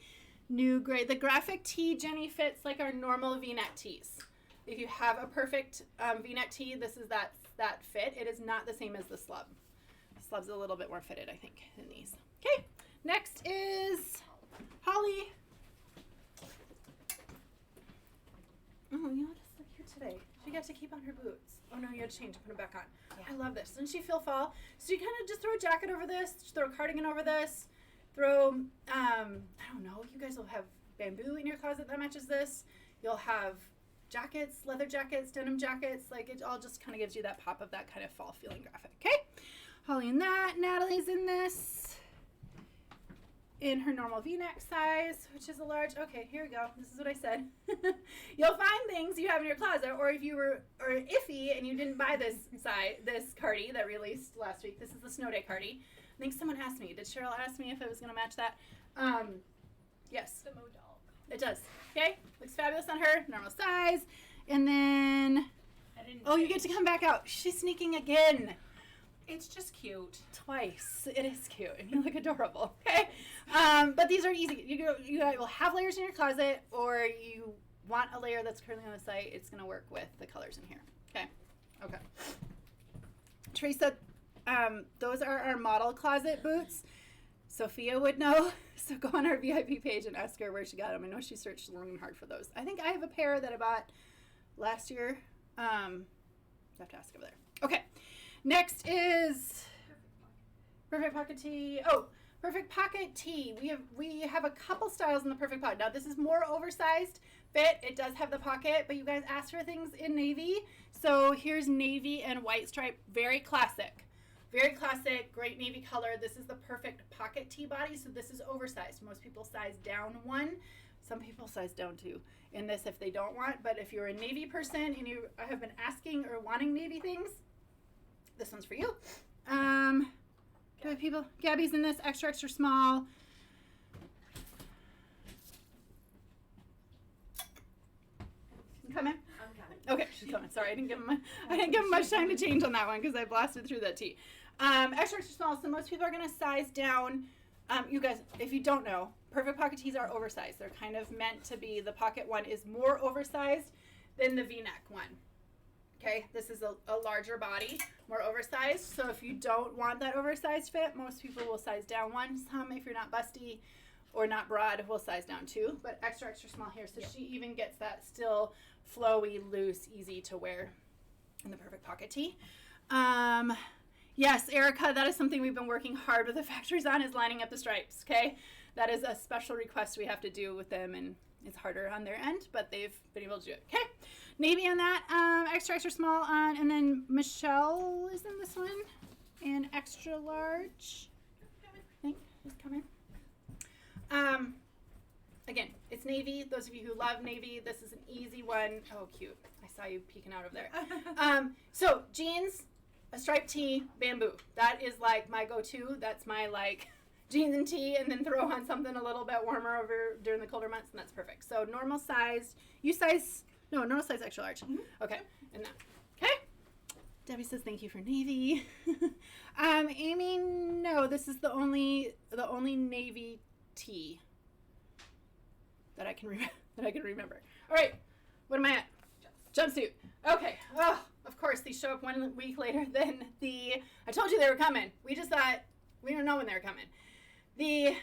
S1: new grade? The graphic tee, Jenny, fits like our normal V-neck tees. If you have a perfect V-neck tee, this is that fit. It is not the same as the slub. The slub's a little bit more fitted, I think, than these. Okay, next is Holly. Oh, you know, just look here today. She got to keep on her boots. Oh no, you had to change and put them back on. Yeah. I love this. Doesn't she feel fall? So you kind of just throw a jacket over this, just throw a cardigan over this, throw, I don't know, you guys will have Bambü in your closet that matches this. You'll have jackets, leather jackets, denim jackets. Like it all just kind of gives you that pop of that kind of fall feeling graphic. Okay, Holly in that. Natalie's in this. In her normal V-neck size, which is a large. Okay, here we go. This is what I said. You'll find things you have in your closet, or if you were iffy and you didn't buy this Cardi that released last week. This is the Snow Day Cardi. I think someone asked me. Did Cheryl ask me if it was going to match that? Yes.
S2: The Modal.
S1: It does. Okay, looks fabulous on her. Normal size, and then. You get to come back out. She's sneaking again.
S2: It's just cute.
S1: Twice. It is cute. And you look adorable. Okay. But these are easy. You will have layers in your closet, or you want a layer that's currently on the site. It's going to work with the colors in here. Okay. Teresa, those are our model closet boots. Sophia would know, so go on our VIP page and ask her where she got them. I know she searched long and hard for those. I think I have a pair that I bought last year. I have to ask over there. Okay, next is Perfect Pocket Tee. Oh, Perfect Pocket Tee. We have a couple styles in the Perfect Pocket. Now, this is more oversized fit. It does have the pocket, but you guys asked for things in navy. So here's navy and white stripe. Very classic. Very classic, great navy color. This is the Perfect Pocket Tee body, so this is oversized. Most people size down one. Some people size down two in this if they don't want, but if you're a navy person and you have been asking or wanting navy things, this one's for you. Gabby's in this, extra small. Coming?
S2: I'm coming.
S1: Okay, she's coming. Sorry, I didn't give him much time to change on that one because I blasted through that tee. Extra small. So most people are gonna size down. You guys, if you don't know, Perfect Pocket Tees are oversized. They're kind of meant to be. The pocket one is more oversized than the V-neck one. Okay, this is a larger body, more oversized. So if you don't want that oversized fit, most people will size down one. Some, if you're not busty or not broad, will size down two. But extra small here. So she even gets that still flowy, loose, easy to wear in the Perfect Pocket Tee. Yes, Erica, that is something we've been working hard with the factories on, is lining up the stripes, okay? That is a special request we have to do with them, and it's harder on their end, but they've been able to do it, okay? Navy on that, extra small on, and then Michelle is in this one, and extra large. I think is coming. Again, it's navy. Those of you who love navy, this is an easy one. Oh, cute. I saw you peeking out over there. So jeans, a striped tee, bamboo. That is like my go-to. That's my jeans and tee, and then throw on something a little bit warmer over during the colder months, and that's perfect. So normal sized, normal size extra large. Mm-hmm. Okay, and that. Okay. Debbie says thank you for navy. Amy, no, this is the only navy tee that I can remember. All right, what am I at? Jumpsuit. Okay. Oh, of course, these show up 1 week later than I told you they were coming. We just thought, we don't know when they're coming. The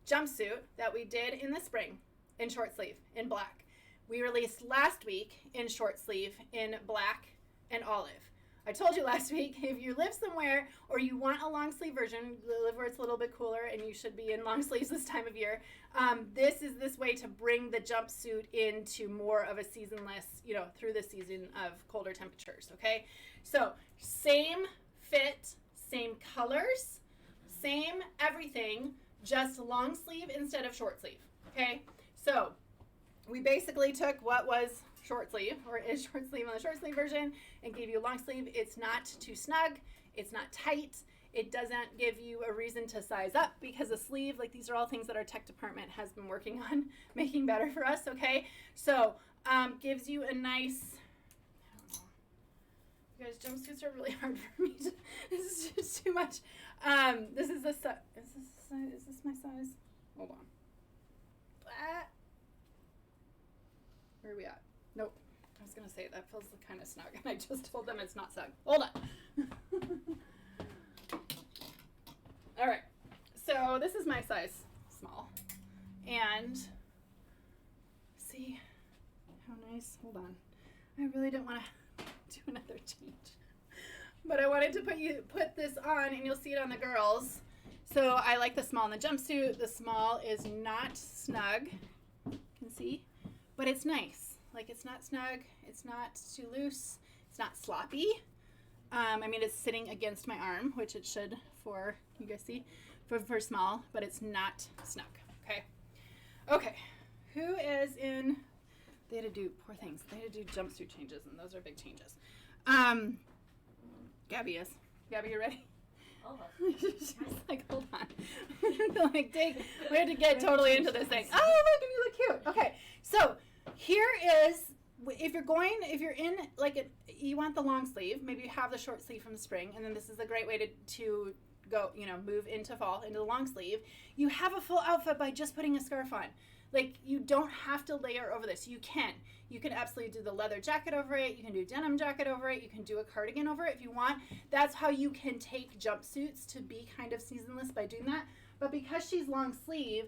S1: jumpsuit that we did in the spring in short sleeve, in black. We released last week in short sleeve, in black and olive. I told you last week, if you live somewhere or you want a long sleeve version, you live where it's a little bit cooler and you should be in long sleeves this time of year, this is this way to bring the jumpsuit into more of a seasonless, through the season of colder temperatures, okay? So same fit, same colors, same everything, just long sleeve instead of short sleeve, okay? So we basically took what was short sleeve, or is short sleeve on the short sleeve version, and gave you a long sleeve. It's not too snug. It's not tight. It doesn't give you a reason to size up because a sleeve, these are all things that our tech department has been working on making better for us, okay? So, gives you a nice, I don't know. You guys, jumpsuits are really hard for me. This is just too much. This is is this my size? Hold on. Where are we at? Nope. I was going to say that feels kind of snug, and I just told them it's not snug. Hold on. All right. So this is my size small. And see how nice. Hold on. I really didn't want to do another change. But I wanted to put this on, and you'll see it on the girls. So I like the small in the jumpsuit. The small is not snug. You can see. But it's nice. It's not snug. It's not too loose. It's not sloppy. It's sitting against my arm, which it should for, you guys see, for small, but it's not snug. Okay. Okay. Who is in, they had to do, poor things, they had to do jumpsuit changes, and those are big changes. Gabby is. Gabby, you ready?
S2: Oh.
S1: She's hold on. We had to get totally into this thing. Oh, look, and you look cute. Okay, so here is, if you're in, you want the long sleeve, maybe you have the short sleeve from the spring, and then this is a great way to go, move into fall, into the long sleeve, you have a full outfit by just putting a scarf on. Like, you don't have to layer over this. You can absolutely do the leather jacket over it. You can do denim jacket over it. You can do a cardigan over it if you want. That's how you can take jumpsuits to be kind of seasonless, by doing that. But because she's long sleeve,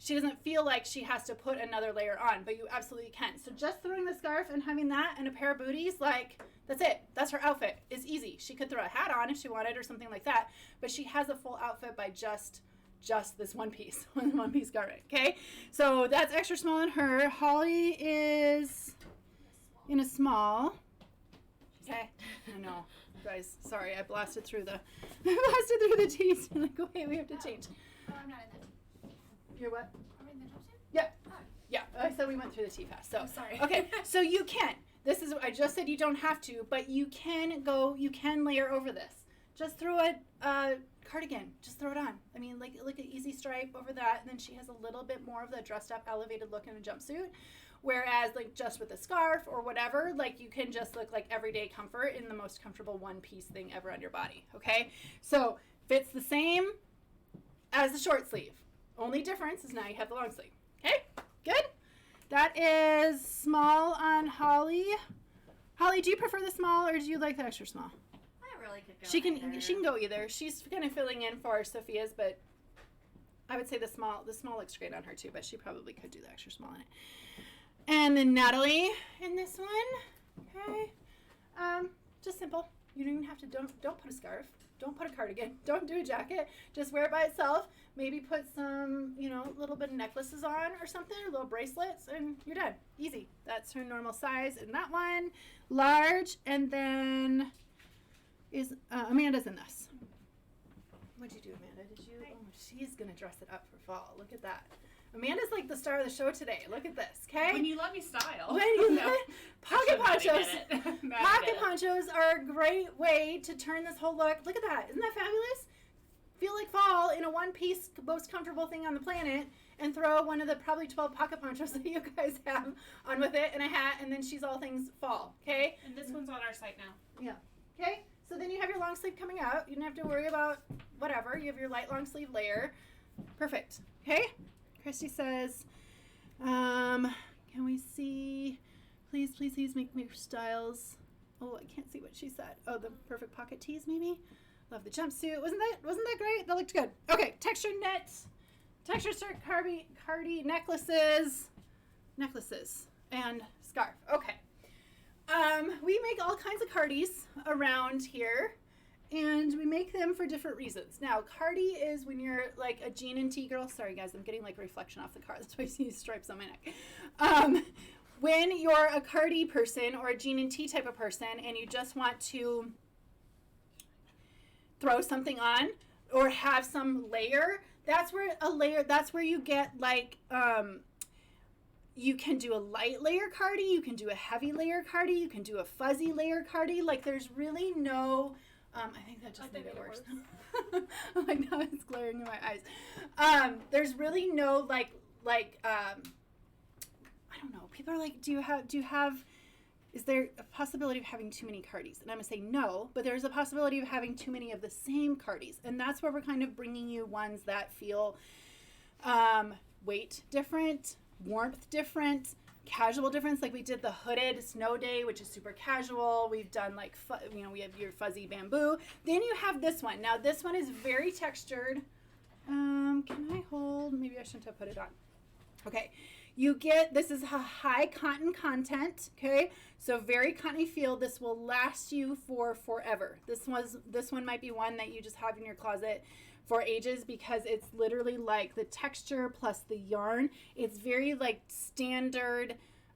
S1: she doesn't feel like she has to put another layer on, but you absolutely can. So just throwing the scarf and having that and a pair of booties, like, that's it. That's her outfit. It's easy. She could throw a hat on if she wanted or something like that, but she has a full outfit by just this one piece garment, okay? So that's extra small on her. Holly is in a small. Okay, I know. Guys, sorry, I blasted through the tees. Like, okay, we have to change.
S3: Oh, I'm not in the...
S1: You're what?
S3: Are we in the jumpsuit?
S1: Yeah.
S3: Oh.
S1: Yeah, I said we went through the tee fast. So,
S3: sorry.
S1: Okay, so you can. This is, I just said you don't have to, but you can layer over this. Just throw a cardigan. Just throw it on. I mean, like an easy stripe over that, and then she has a little bit more of the dressed up, elevated look in a jumpsuit. Whereas, like, just with a scarf or whatever, like, you can just look like everyday comfort in the most comfortable one-piece thing ever on your body, okay? So, fits the same as the short sleeve. Only difference is now you have the long sleeve. Okay? Good? That is small on Holly. Holly, do you prefer the small or do you like the extra small?
S2: I really could go
S1: She can go either. She's kind of filling in for Sophia's, but I would say the small looks great on her too, but she probably could do the extra small in it. And then Natalie in this one. Okay. Just simple. You don't even have to don't put a scarf. Don't put a cardigan. Don't do a jacket. Just wear it by itself. Maybe put some, little bit of necklaces on or something, or little bracelets, and you're done. Easy. That's her normal size in that one. Large, and then is Amanda's in this. What'd you do, Amanda? Oh, she's going to dress it up for fall. Look at that. Amanda's like the star of the show today. Look at this, okay?
S2: When you let me style.
S1: Pocket ponchos.
S2: Pocket
S1: Pocket ponchos are a great way to turn this whole look. Look at that. Isn't that fabulous? Feel like fall in a one-piece, most comfortable thing on the planet, and throw one of the probably 12 pocket ponchos that you guys have on with it and a hat, and then she's all things fall, okay?
S2: And this one's on our site now.
S1: Yeah. Okay? So then you have your long sleeve coming out. You don't have to worry about whatever. You have your light long sleeve layer. Perfect. Okay? Christy says, can we see, please make me styles. Oh, I can't see what she said. Oh, the perfect pocket tees, maybe? Love the jumpsuit. Wasn't that great? That looked good. Okay, texture shirt, Cardi necklaces, and scarf. Okay. We make all kinds of Cardis around here, and we make them for different reasons. Now, Cardi is when you're like a jean and tee girl. Sorry, guys, I'm getting like reflection off the car. That's why I see stripes on my neck. When you're a Cardi person or a jean and tee type of person, and you just want to throw something on or have some layer, that's where you get like, you can do a light layer Cardi, you can do a heavy layer Cardi, you can do a fuzzy layer Cardi. Like, there's really no, I think that just made it worse. Like, now it's glaring in my eyes. There's really no like, I don't know. People are like, is there a possibility of having too many Cardis? And I'm going to say no, but there's a possibility of having too many of the same Cardis. And that's where we're kind of bringing you ones that feel weight different, warmth different, casual difference. Like we did the hooded snow day, which is super casual. We've done like, we have your fuzzy bamboo. Then you have this one. Now this one is very textured. Can I hold? Maybe I shouldn't have put it on. Okay. This is a high cotton content, okay? So very cottony feel. This will last you for forever. This one might be one that you just have in your closet for ages because it's literally like the texture plus the yarn. It's very like standard,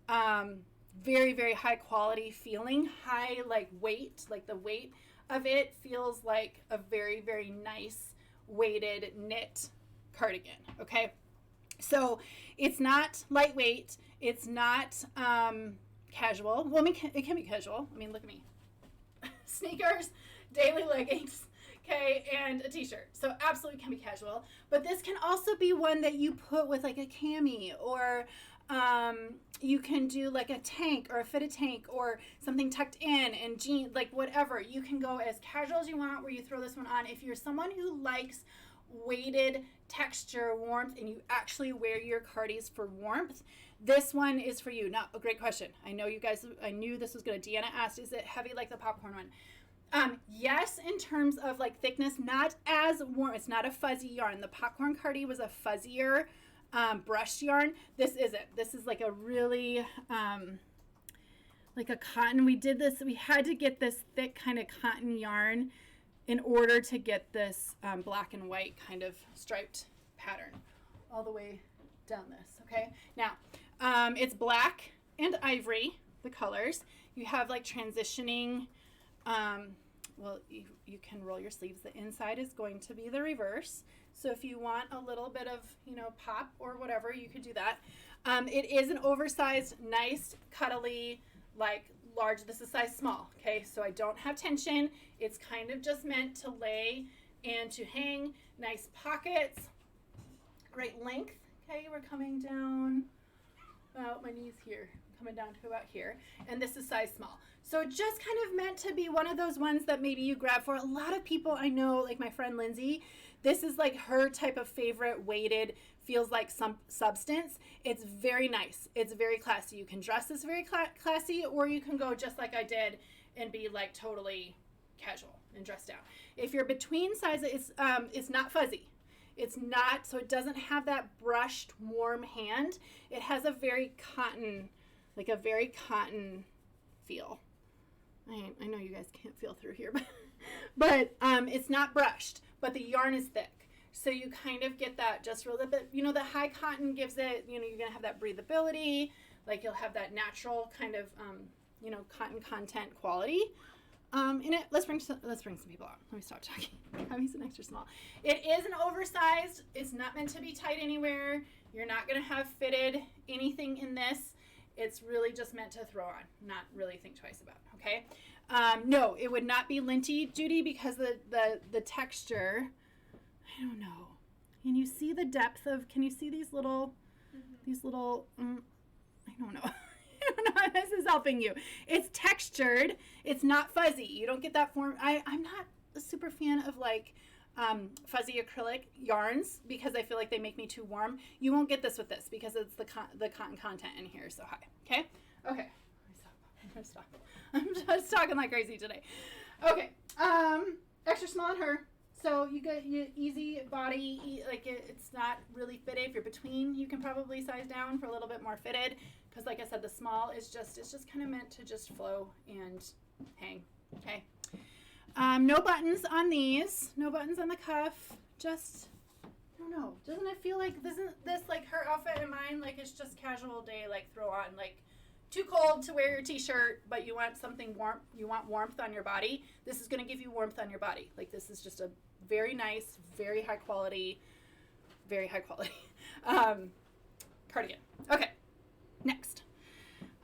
S1: very, very high quality feeling, high like weight, like the weight of it feels like a very, very nice weighted knit cardigan, okay? So it's not lightweight. It's not casual. Well, I mean, it can be casual. I mean, look at me. Sneakers, daily leggings, okay, and a t-shirt. So absolutely can be casual. But this can also be one that you put with like a cami or You can do like a tank or a fitted tank or something tucked in and jeans, like whatever. You can go as casual as you want where you throw this one on. If you're someone who likes weighted texture, warmth, and you actually wear your Cardis for warmth, this one is for you. Now, a great question. I know you guys, I knew this was good. Deanna asked, is it heavy like the popcorn one? Yes, in terms of like thickness, not as warm. It's not a fuzzy yarn. The popcorn Cardi was a fuzzier brushed yarn. This isn't. This is like a really like a cotton. We had to get this thick kind of cotton yarn in order to get this black and white kind of striped pattern all the way down this. Okay, now it's black and ivory, the colors. You have like transitioning, well, you can roll your sleeves. The inside is going to be the reverse. So if you want a little bit of, pop or whatever, you could do that. It is an oversized, nice, cuddly, like large. This is size small, okay? So I don't have tension. It's kind of just meant to lay and to hang. Nice pockets, great length. Okay, we're coming down about my knees here, coming down to about here. And this is size small. So just kind of meant to be one of those ones that maybe you grab for. A lot of people I know, like my friend Lindsay, this is like her type of favorite weighted, feels like some substance. It's very nice. It's very classy. You can dress this very classy, or you can go just like I did and be like totally casual and dressed down. If you're between sizes, it's not fuzzy. It's not, so it doesn't have that brushed warm hand. It has a very cotton, like a very cotton feel. I know you guys can't feel through here, but it's not brushed, but the yarn is thick. So you kind of get that just a little bit, the high cotton gives it, you're going to have that breathability, like you'll have that natural kind of, cotton content quality in it. Let's bring some people out. Let me stop talking. He's an extra small. It is an oversized. It's not meant to be tight anywhere. You're not going to have fitted anything in this. It's really just meant to throw on, not really think twice about, okay? No, it would not be linty, Judy, because the texture, I don't know. Can you see the depth of, can you see these little, I don't know. I don't know how this is helping you. It's textured. It's not fuzzy. You don't get that form. I'm not a super fan of like fuzzy acrylic yarns because I feel like they make me too warm. You won't get this with this because it's the cotton content in here is so high. Okay? Okay. I'm just talking like crazy today. Okay. Extra small on her. So you get your easy body, like it's not really fitted. If you're between, you can probably size down for a little bit more fitted. Because like I said, the small is just kind of meant to just flow and hang. Okay. No buttons on these. No buttons on the cuff. Just, I don't know. Doesn't it feel like, isn't this like her outfit and mine? Like it's just casual day, like throw on, like too cold to wear your t-shirt, but you want something warm. You want warmth on your body. This is going to give you warmth on your body. Like this is just a very nice, very high quality cardigan. Okay. Next.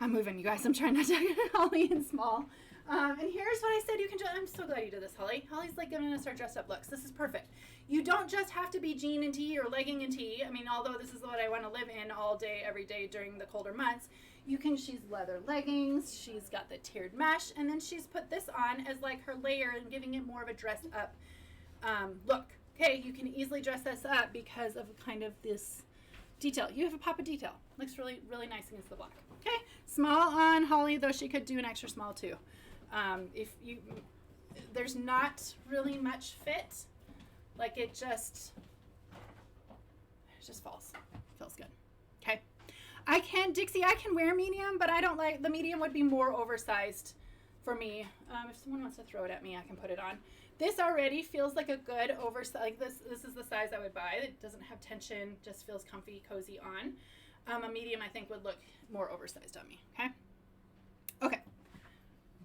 S1: I'm moving, you guys. I'm trying not to get Holly in small. And here's what I said you can do. I'm so glad you did this, Holly. Holly's like giving us our dressed up looks. This is perfect. You don't just have to be jean and tee or legging and tee. I mean, although this is what I want to live in all day, every day during the colder months, she's leather leggings. She's got the tiered mesh. And then she's put this on as like her layer and giving it more of a dressed up look. Okay, you can easily dress this up because of kind of this detail. You have a pop of detail. Looks really, really nice against the black. Okay, small on Holly, though she could do an extra small too. There's not really much fit. Like it just falls. Feels good. Okay. Dixie, I can wear medium, but I don't like, the medium would be more oversized for me. If someone wants to throw it at me, I can put it on. This already feels like a good oversized, like this is the size I would buy. It doesn't have tension, just feels comfy, cozy on. A medium I think would look more oversized on me, okay? Okay.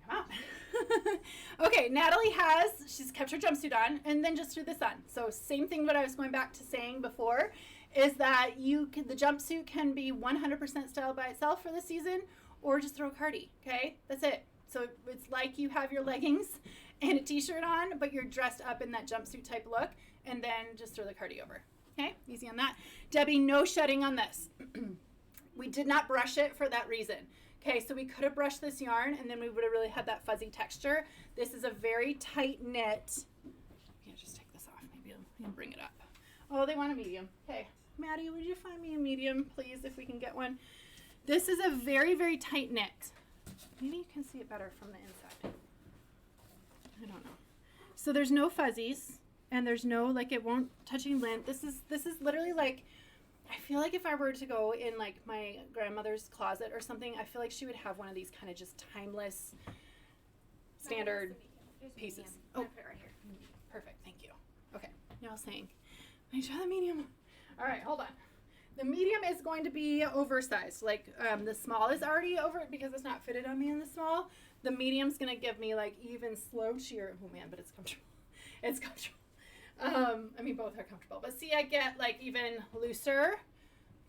S1: Come out. Okay, Natalie she's kept her jumpsuit on and then just threw this on. So same thing what I was going back to saying before is that the jumpsuit can be 100% styled by itself for the season or just throw a Cardi, okay? That's it. So it's like you have your leggings and a t-shirt on, but you're dressed up in that jumpsuit type look, and then just throw the Cardi over. Okay, easy on that. Debbie, no shedding on this. We did not brush it for that reason. Okay, so we could have brushed this yarn and then we would have really had that fuzzy texture. This is a very tight knit. Yeah, just take this off. Maybe I'll bring it up. Oh, they want a medium. Okay, Maddie, would you find me a medium, please, if we can get one? This is a very, very tight knit. Maybe you can see it better from the inside. I don't know. So there's no fuzzies and there's no, like, it won't touching lint. This is literally like, I feel like if I were to go in like my grandmother's closet or something, I feel like she would have one of these kind of just timeless standard pieces. Oh,
S3: Put it right here.
S1: perfect. Thank you. Okay. Now saying, I try the medium. All right, hold on. The medium is going to be oversized. Like the small is already over because it's not fitted on me in the small. The medium's going to give me like even slouchier. Oh man, but it's comfortable. It's comfortable. I mean, both are comfortable. But see, I get like even looser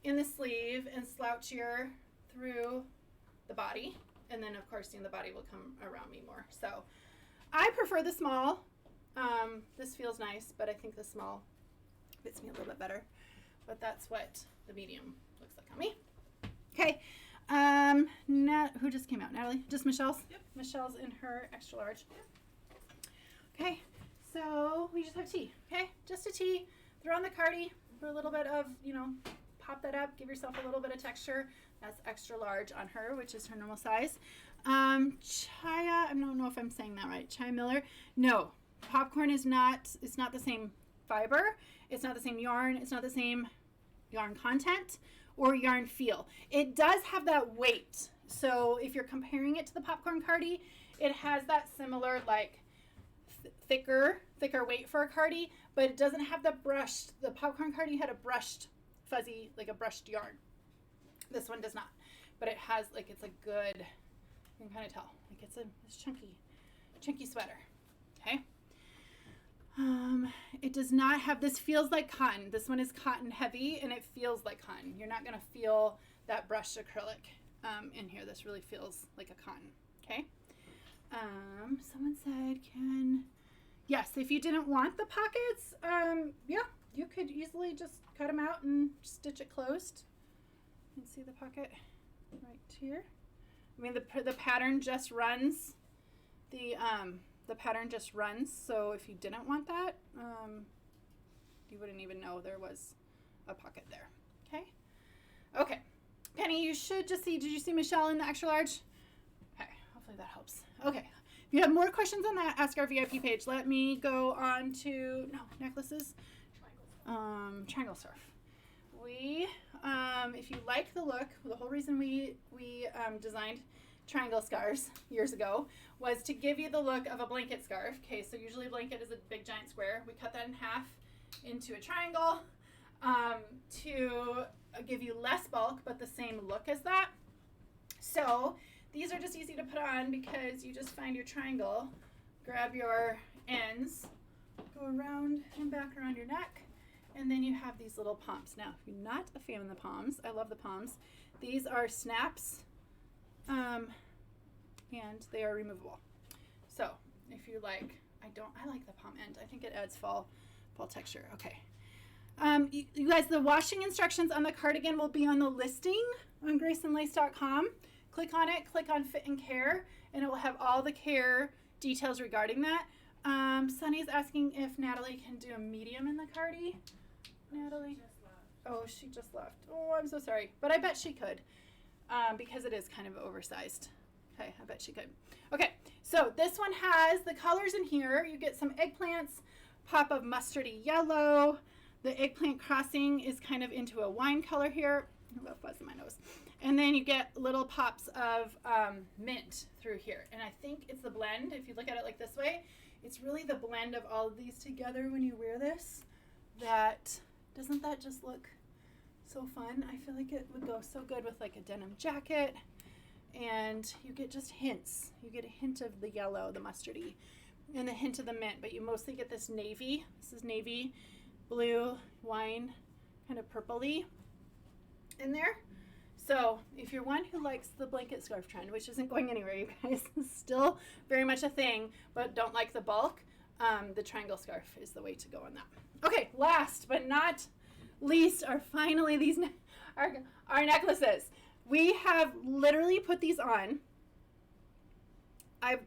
S1: in the sleeve and slouchier through the body. And then, of course, the body will come around me more. So I prefer the small. This feels nice, but I think the small fits me a little bit better. But that's what the medium looks like on me. Okay. Who just came out? Natalie? Just Michelle's? Yep. Michelle's in her extra large. Okay. So we just have tea. Okay. Just a tea. Throw on the Cardi for a little bit of, pop that up. Give yourself a little bit of texture. That's extra large on her, which is her normal size. Chaya, I don't know if I'm saying that right. Chaya Miller. No. Popcorn is not, it's not the same fiber. It's not the same yarn. It's not the same yarn content or yarn feel. It does have that weight. So if you're comparing it to the popcorn Cardi, it has that similar like thicker weight for a Cardi, but it doesn't have the brushed. The popcorn Cardi had a brushed fuzzy, like a brushed yarn. This one does not, but it has like, it's a good, you can kind of tell, like it's chunky sweater. Okay. It does not have, this feels like cotton. This one is cotton heavy and it feels like cotton. You're not going to feel that brushed acrylic in here. This really feels like a cotton. Okay. Someone said, yes, if you didn't want the pockets, yeah, you could easily just cut them out and stitch it closed. You can see the pocket right here. I mean, the pattern just runs. The pattern just runs, so if you didn't want that, you wouldn't even know there was a pocket there. Okay? Okay. Penny, you should just see, did you see Michelle in the extra large? Okay, hopefully that helps. Okay. If you have more questions on that, ask our VIP page. Let me go on to, necklaces. Triangle scarf. If you like the look, the whole reason we designed triangle scarves years ago was to give you the look of a blanket scarf. Okay, so usually a blanket is a big giant square. We cut that in half into a triangle to give you less bulk but the same look as that. So these are just easy to put on because you just find your triangle, grab your ends, go around and back around your neck, and then you have these little poms. Now, if you're not a fan of the poms, I love the poms. These are snaps. And they are removable. So if you like, I like the pom end. I think it adds fall texture. Okay. You guys, the washing instructions on the cardigan will be on the listing on graceandlace.com. Click on it, click on fit and care, and it will have all the care details regarding that. Sunny's asking if Natalie can do a medium in the Cardi. Natalie? Oh, she just left. Oh, I'm so sorry. But I bet she could. Because it is kind of oversized. Okay, I bet she could. Okay, so this one has the colors in here. You get some eggplants, pop of mustardy yellow. The eggplant crossing is kind of into a wine color here. I have a fuzz in my nose. And then you get little pops of mint through here. And I think it's the blend. If you look at it like this way, it's really the blend of all of these together when you wear this. Doesn't that just look so fun? I feel like it would go so good with like a denim jacket, and you get just hints. You get a hint of the yellow, the mustardy, and a hint of the mint, but you mostly get this navy. This is navy, blue, wine, kind of purpley in there. So if you're one who likes the blanket scarf trend, which isn't going anywhere, you guys, it's still very much a thing, but don't like the bulk, the triangle scarf is the way to go on that. Okay, last but not least are finally these. our necklaces. We have literally put these on.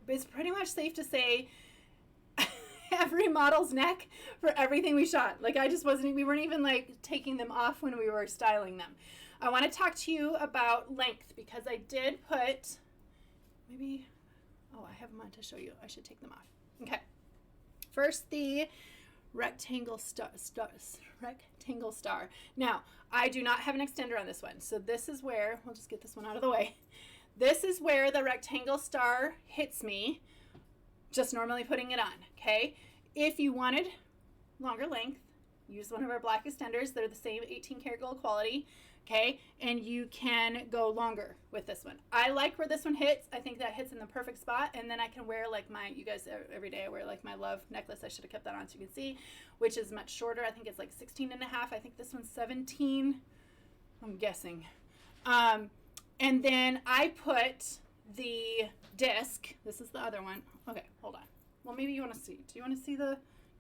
S1: It's pretty much safe to say every model's neck for everything we shot. Like we weren't even like taking them off when we were styling them. I want to talk to you about length because I did put, I have them on to show you. I should take them off. Okay. First, the rectangle star. Now, I do not have an extender on this one. So this is where, we'll just get this one out of the way. This is where the rectangle star hits me, just normally putting it on, okay? If you wanted longer length, use one of our black extenders. They're the same 18 karat gold quality, okay? And you can go longer with this one. I like where this one hits. I think that hits in the perfect spot. And then I can wear like you guys, every day I wear like my love necklace. I should have kept that on so you can see, which is much shorter. I think it's like 16 and a half. I think this one's 17, I'm guessing. And then I put the disc. This is the other one. Okay, hold on. Well, maybe you want to see. Do you want to see does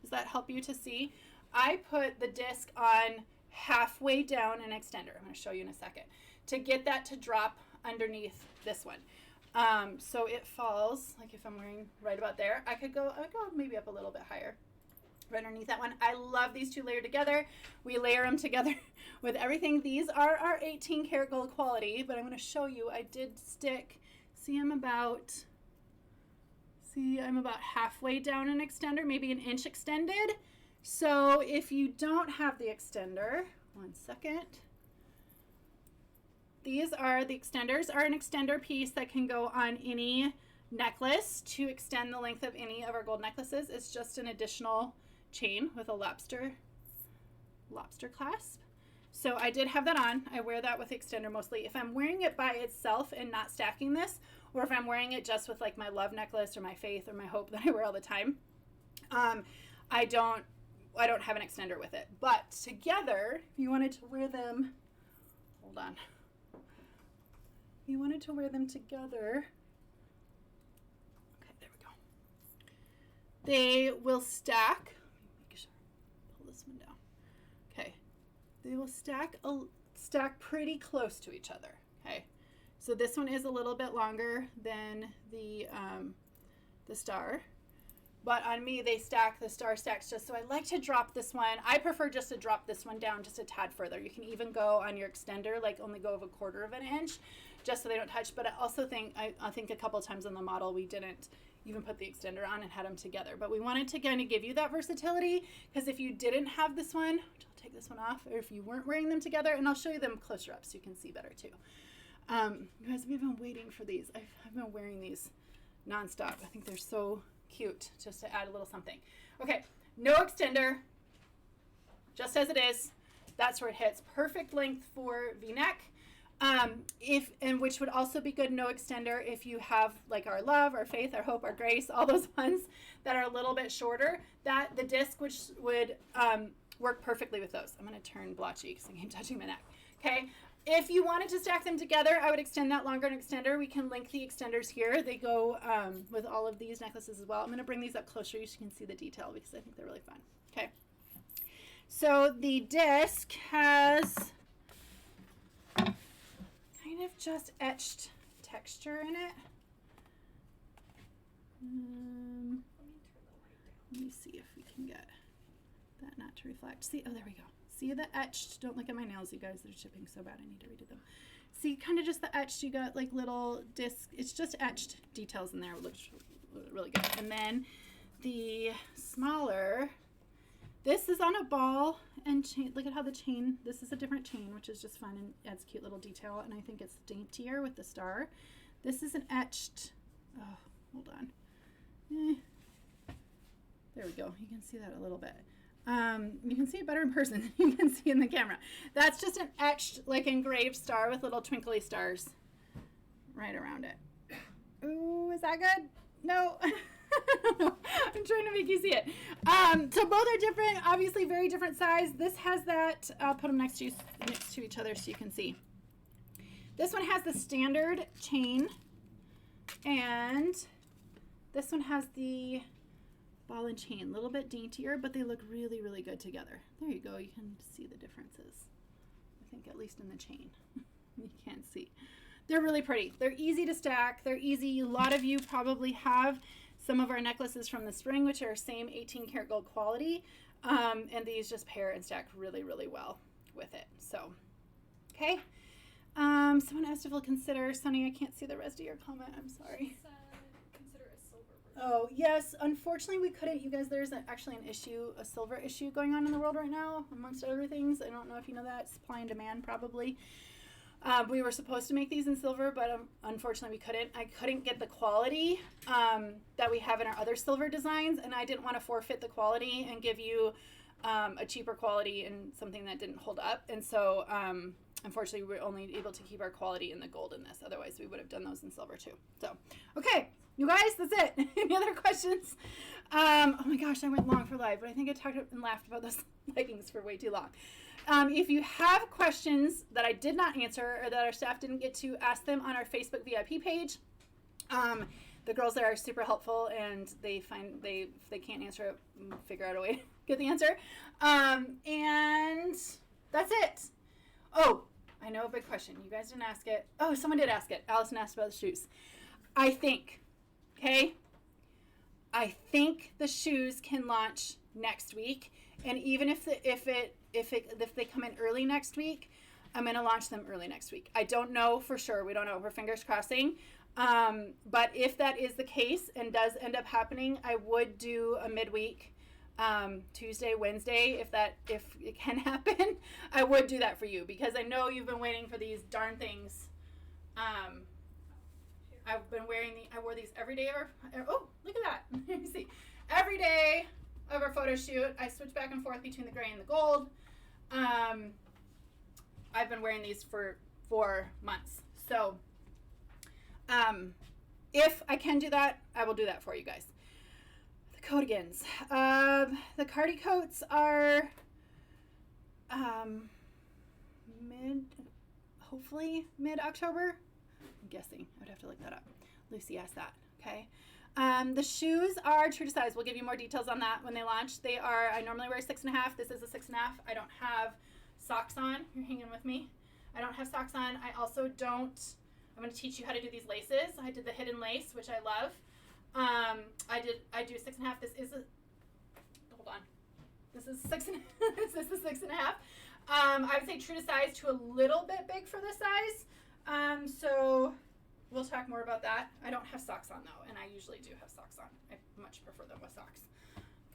S1: that help you to see? I put the disc on halfway down an extender. I'm going to show you in a second to get that to drop underneath this one. So it falls, like if I'm wearing right about there, I could go maybe up a little bit higher. Right underneath that one. I love these two layered together. We layer them together with everything. These are our 18 karat gold quality, but I'm going to show you. I did stick. I'm about halfway down an extender, maybe an inch extended. So if you don't have the extender, one second. The extenders are an extender piece that can go on any necklace to extend the length of any of our gold necklaces. It's just an additional chain with a lobster clasp. So I did have that on. I wear that with the extender mostly. If I'm wearing it by itself and not stacking this, or if I'm wearing it just with like my love necklace or my faith or my hope that I wear all the time, I don't have an extender with it. But together, if you wanted to wear them, hold on. If you wanted to wear them together, okay, there we go. They will stack. Make sure, pull this one down. Okay, they will stack pretty close to each other. Okay, so this one is a little bit longer than the star, but on me the star stacks just so I like to drop this one. I prefer just to drop this one down just a tad further. You can even go on your extender, like only go of 1/4 of an inch, just so they don't touch. But I also think, I think a couple times on the model we didn't even put the extender on and had them together. But we wanted to kind of give you that versatility, because if you didn't have this one, which I'll take this one off, or if you weren't wearing them together, and I'll show you them closer up so you can see better too. You guys, we've been waiting for these. I've been wearing these nonstop. I think they're so cute, just to add a little something. Okay, no extender, just as it is. That's where it hits. Perfect length for V-neck. Which would also be good, no extender, if you have like our love, our faith, our hope, our grace, all those ones that are a little bit shorter, that the disc would work perfectly with those. I'm going to turn blotchy because I keep touching my neck. Okay. If you wanted to stack them together, I would extend that longer an extender. We can link the extenders here. They go with all of these necklaces as well. I'm going to bring these up closer so you can see the detail because I think they're really fun. Okay. So the disc has kind of just etched texture in it. Let me see if we can get that not to reflect. See, oh, there we go. See the etched? Don't look at my nails, you guys. They're chipping so bad. I need to redo them. See, kind of just the etched. You got like little disc. It's just etched details in there. It looks really good. And then the smaller, this is on a ball and chain. Look at how the chain, this is a different chain, which is just fun and adds cute little detail. And I think it's daintier with the star. This is an etched, oh, hold on. There we go. You can see that a little bit. You can see it better in person than you can see in the camera. That's just an etched, like engraved star with little twinkly stars right around it. Ooh, is that good? No. I'm trying to make you see it. So both are different, obviously very different size. This has that, I'll put them next to each other so you can see. This one has the standard chain, and this one has the ball and chain, a little bit daintier, but they look really, really good together. There you go. You can see the differences. I think at least in the chain. You can't see. They're really pretty. They're easy to stack. They're easy. A lot of you probably have some of our necklaces from the spring, which are same 18 karat gold quality. And these just pair and stack really, really well with it. So, okay. Someone asked if we'll consider, Sunny, I can't see the rest of your comment. I'm sorry.
S2: Consider a silver version.
S1: Oh, yes. Unfortunately, we couldn't. You guys, there's actually a silver issue going on in the world right now, amongst other things. I don't know if you know that. Supply and demand, probably. We were supposed to make these in silver, but unfortunately we couldn't. I couldn't get the quality that we have in our other silver designs, and I didn't want to forfeit the quality and give you a cheaper quality and something that didn't hold up. And so, unfortunately, we were only able to keep our quality in the gold in this. Otherwise, we would have done those in silver too. So, okay, you guys, that's it. Any other questions? Oh my gosh, I went long for live, but I think I talked and laughed about those leggings for way too long. If you have questions that I did not answer or that our staff didn't get to, ask them on our Facebook VIP page. The girls there are super helpful, and if they can't answer it, figure out a way to get the answer. And that's it. Oh, I know a big question. You guys didn't ask it. Oh, someone did ask it. Allison asked about the shoes. I think the shoes can launch next week, and even if they come in early next week, I'm going to launch them early next week. I don't know for sure. We don't know. We're fingers crossing. But if that is the case and does end up happening, I would do a midweek, Tuesday, Wednesday, if it can happen. I would do that for you because I know you've been waiting for these darn things. I've been I wore these every day oh, look at that. Let me see. Every day of our photo shoot, I switch back and forth between the gray and the gold. I've been wearing these for 4 months. So, if I can do that, I will do that for you guys. The coatigans. The Cardi coats are hopefully mid-October. I'm guessing. I would have to look that up. Lucy asked that. Okay. The shoes are true to size. We'll give you more details on that when they launch. I normally wear 6.5. This is a 6.5. I don't have socks on. You're hanging with me. I don't have socks on. I also don't. I'm going to teach you how to do these laces. I did the hidden lace, which I love. I do 6.5. This is hold on. This is 6.5. This is 6.5. I would say true to size to a little bit big for this size. So we'll talk more about that. I don't have socks on though, and I usually do have socks on. I much prefer them with socks.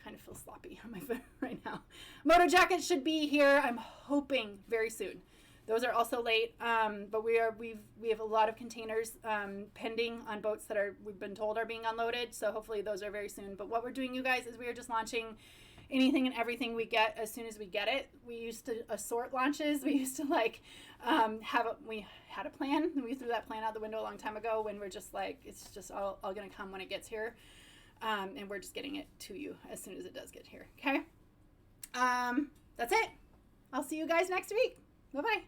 S1: Kind of feel sloppy on my foot right now. Moto jackets should be here, I'm hoping, very soon. Those are also late, but we have a lot of containers pending on boats that we've been told are being unloaded. So hopefully those are very soon. But what we're doing, you guys, is we are just launching anything and everything we get as soon as we get it. We used to assort launches. We used to we had a plan, and we threw that plan out the window a long time ago when we're just like, it's just all going to come when it gets here. And we're just getting it to you as soon as it does get here. Okay. That's it. I'll see you guys next week. Bye-bye.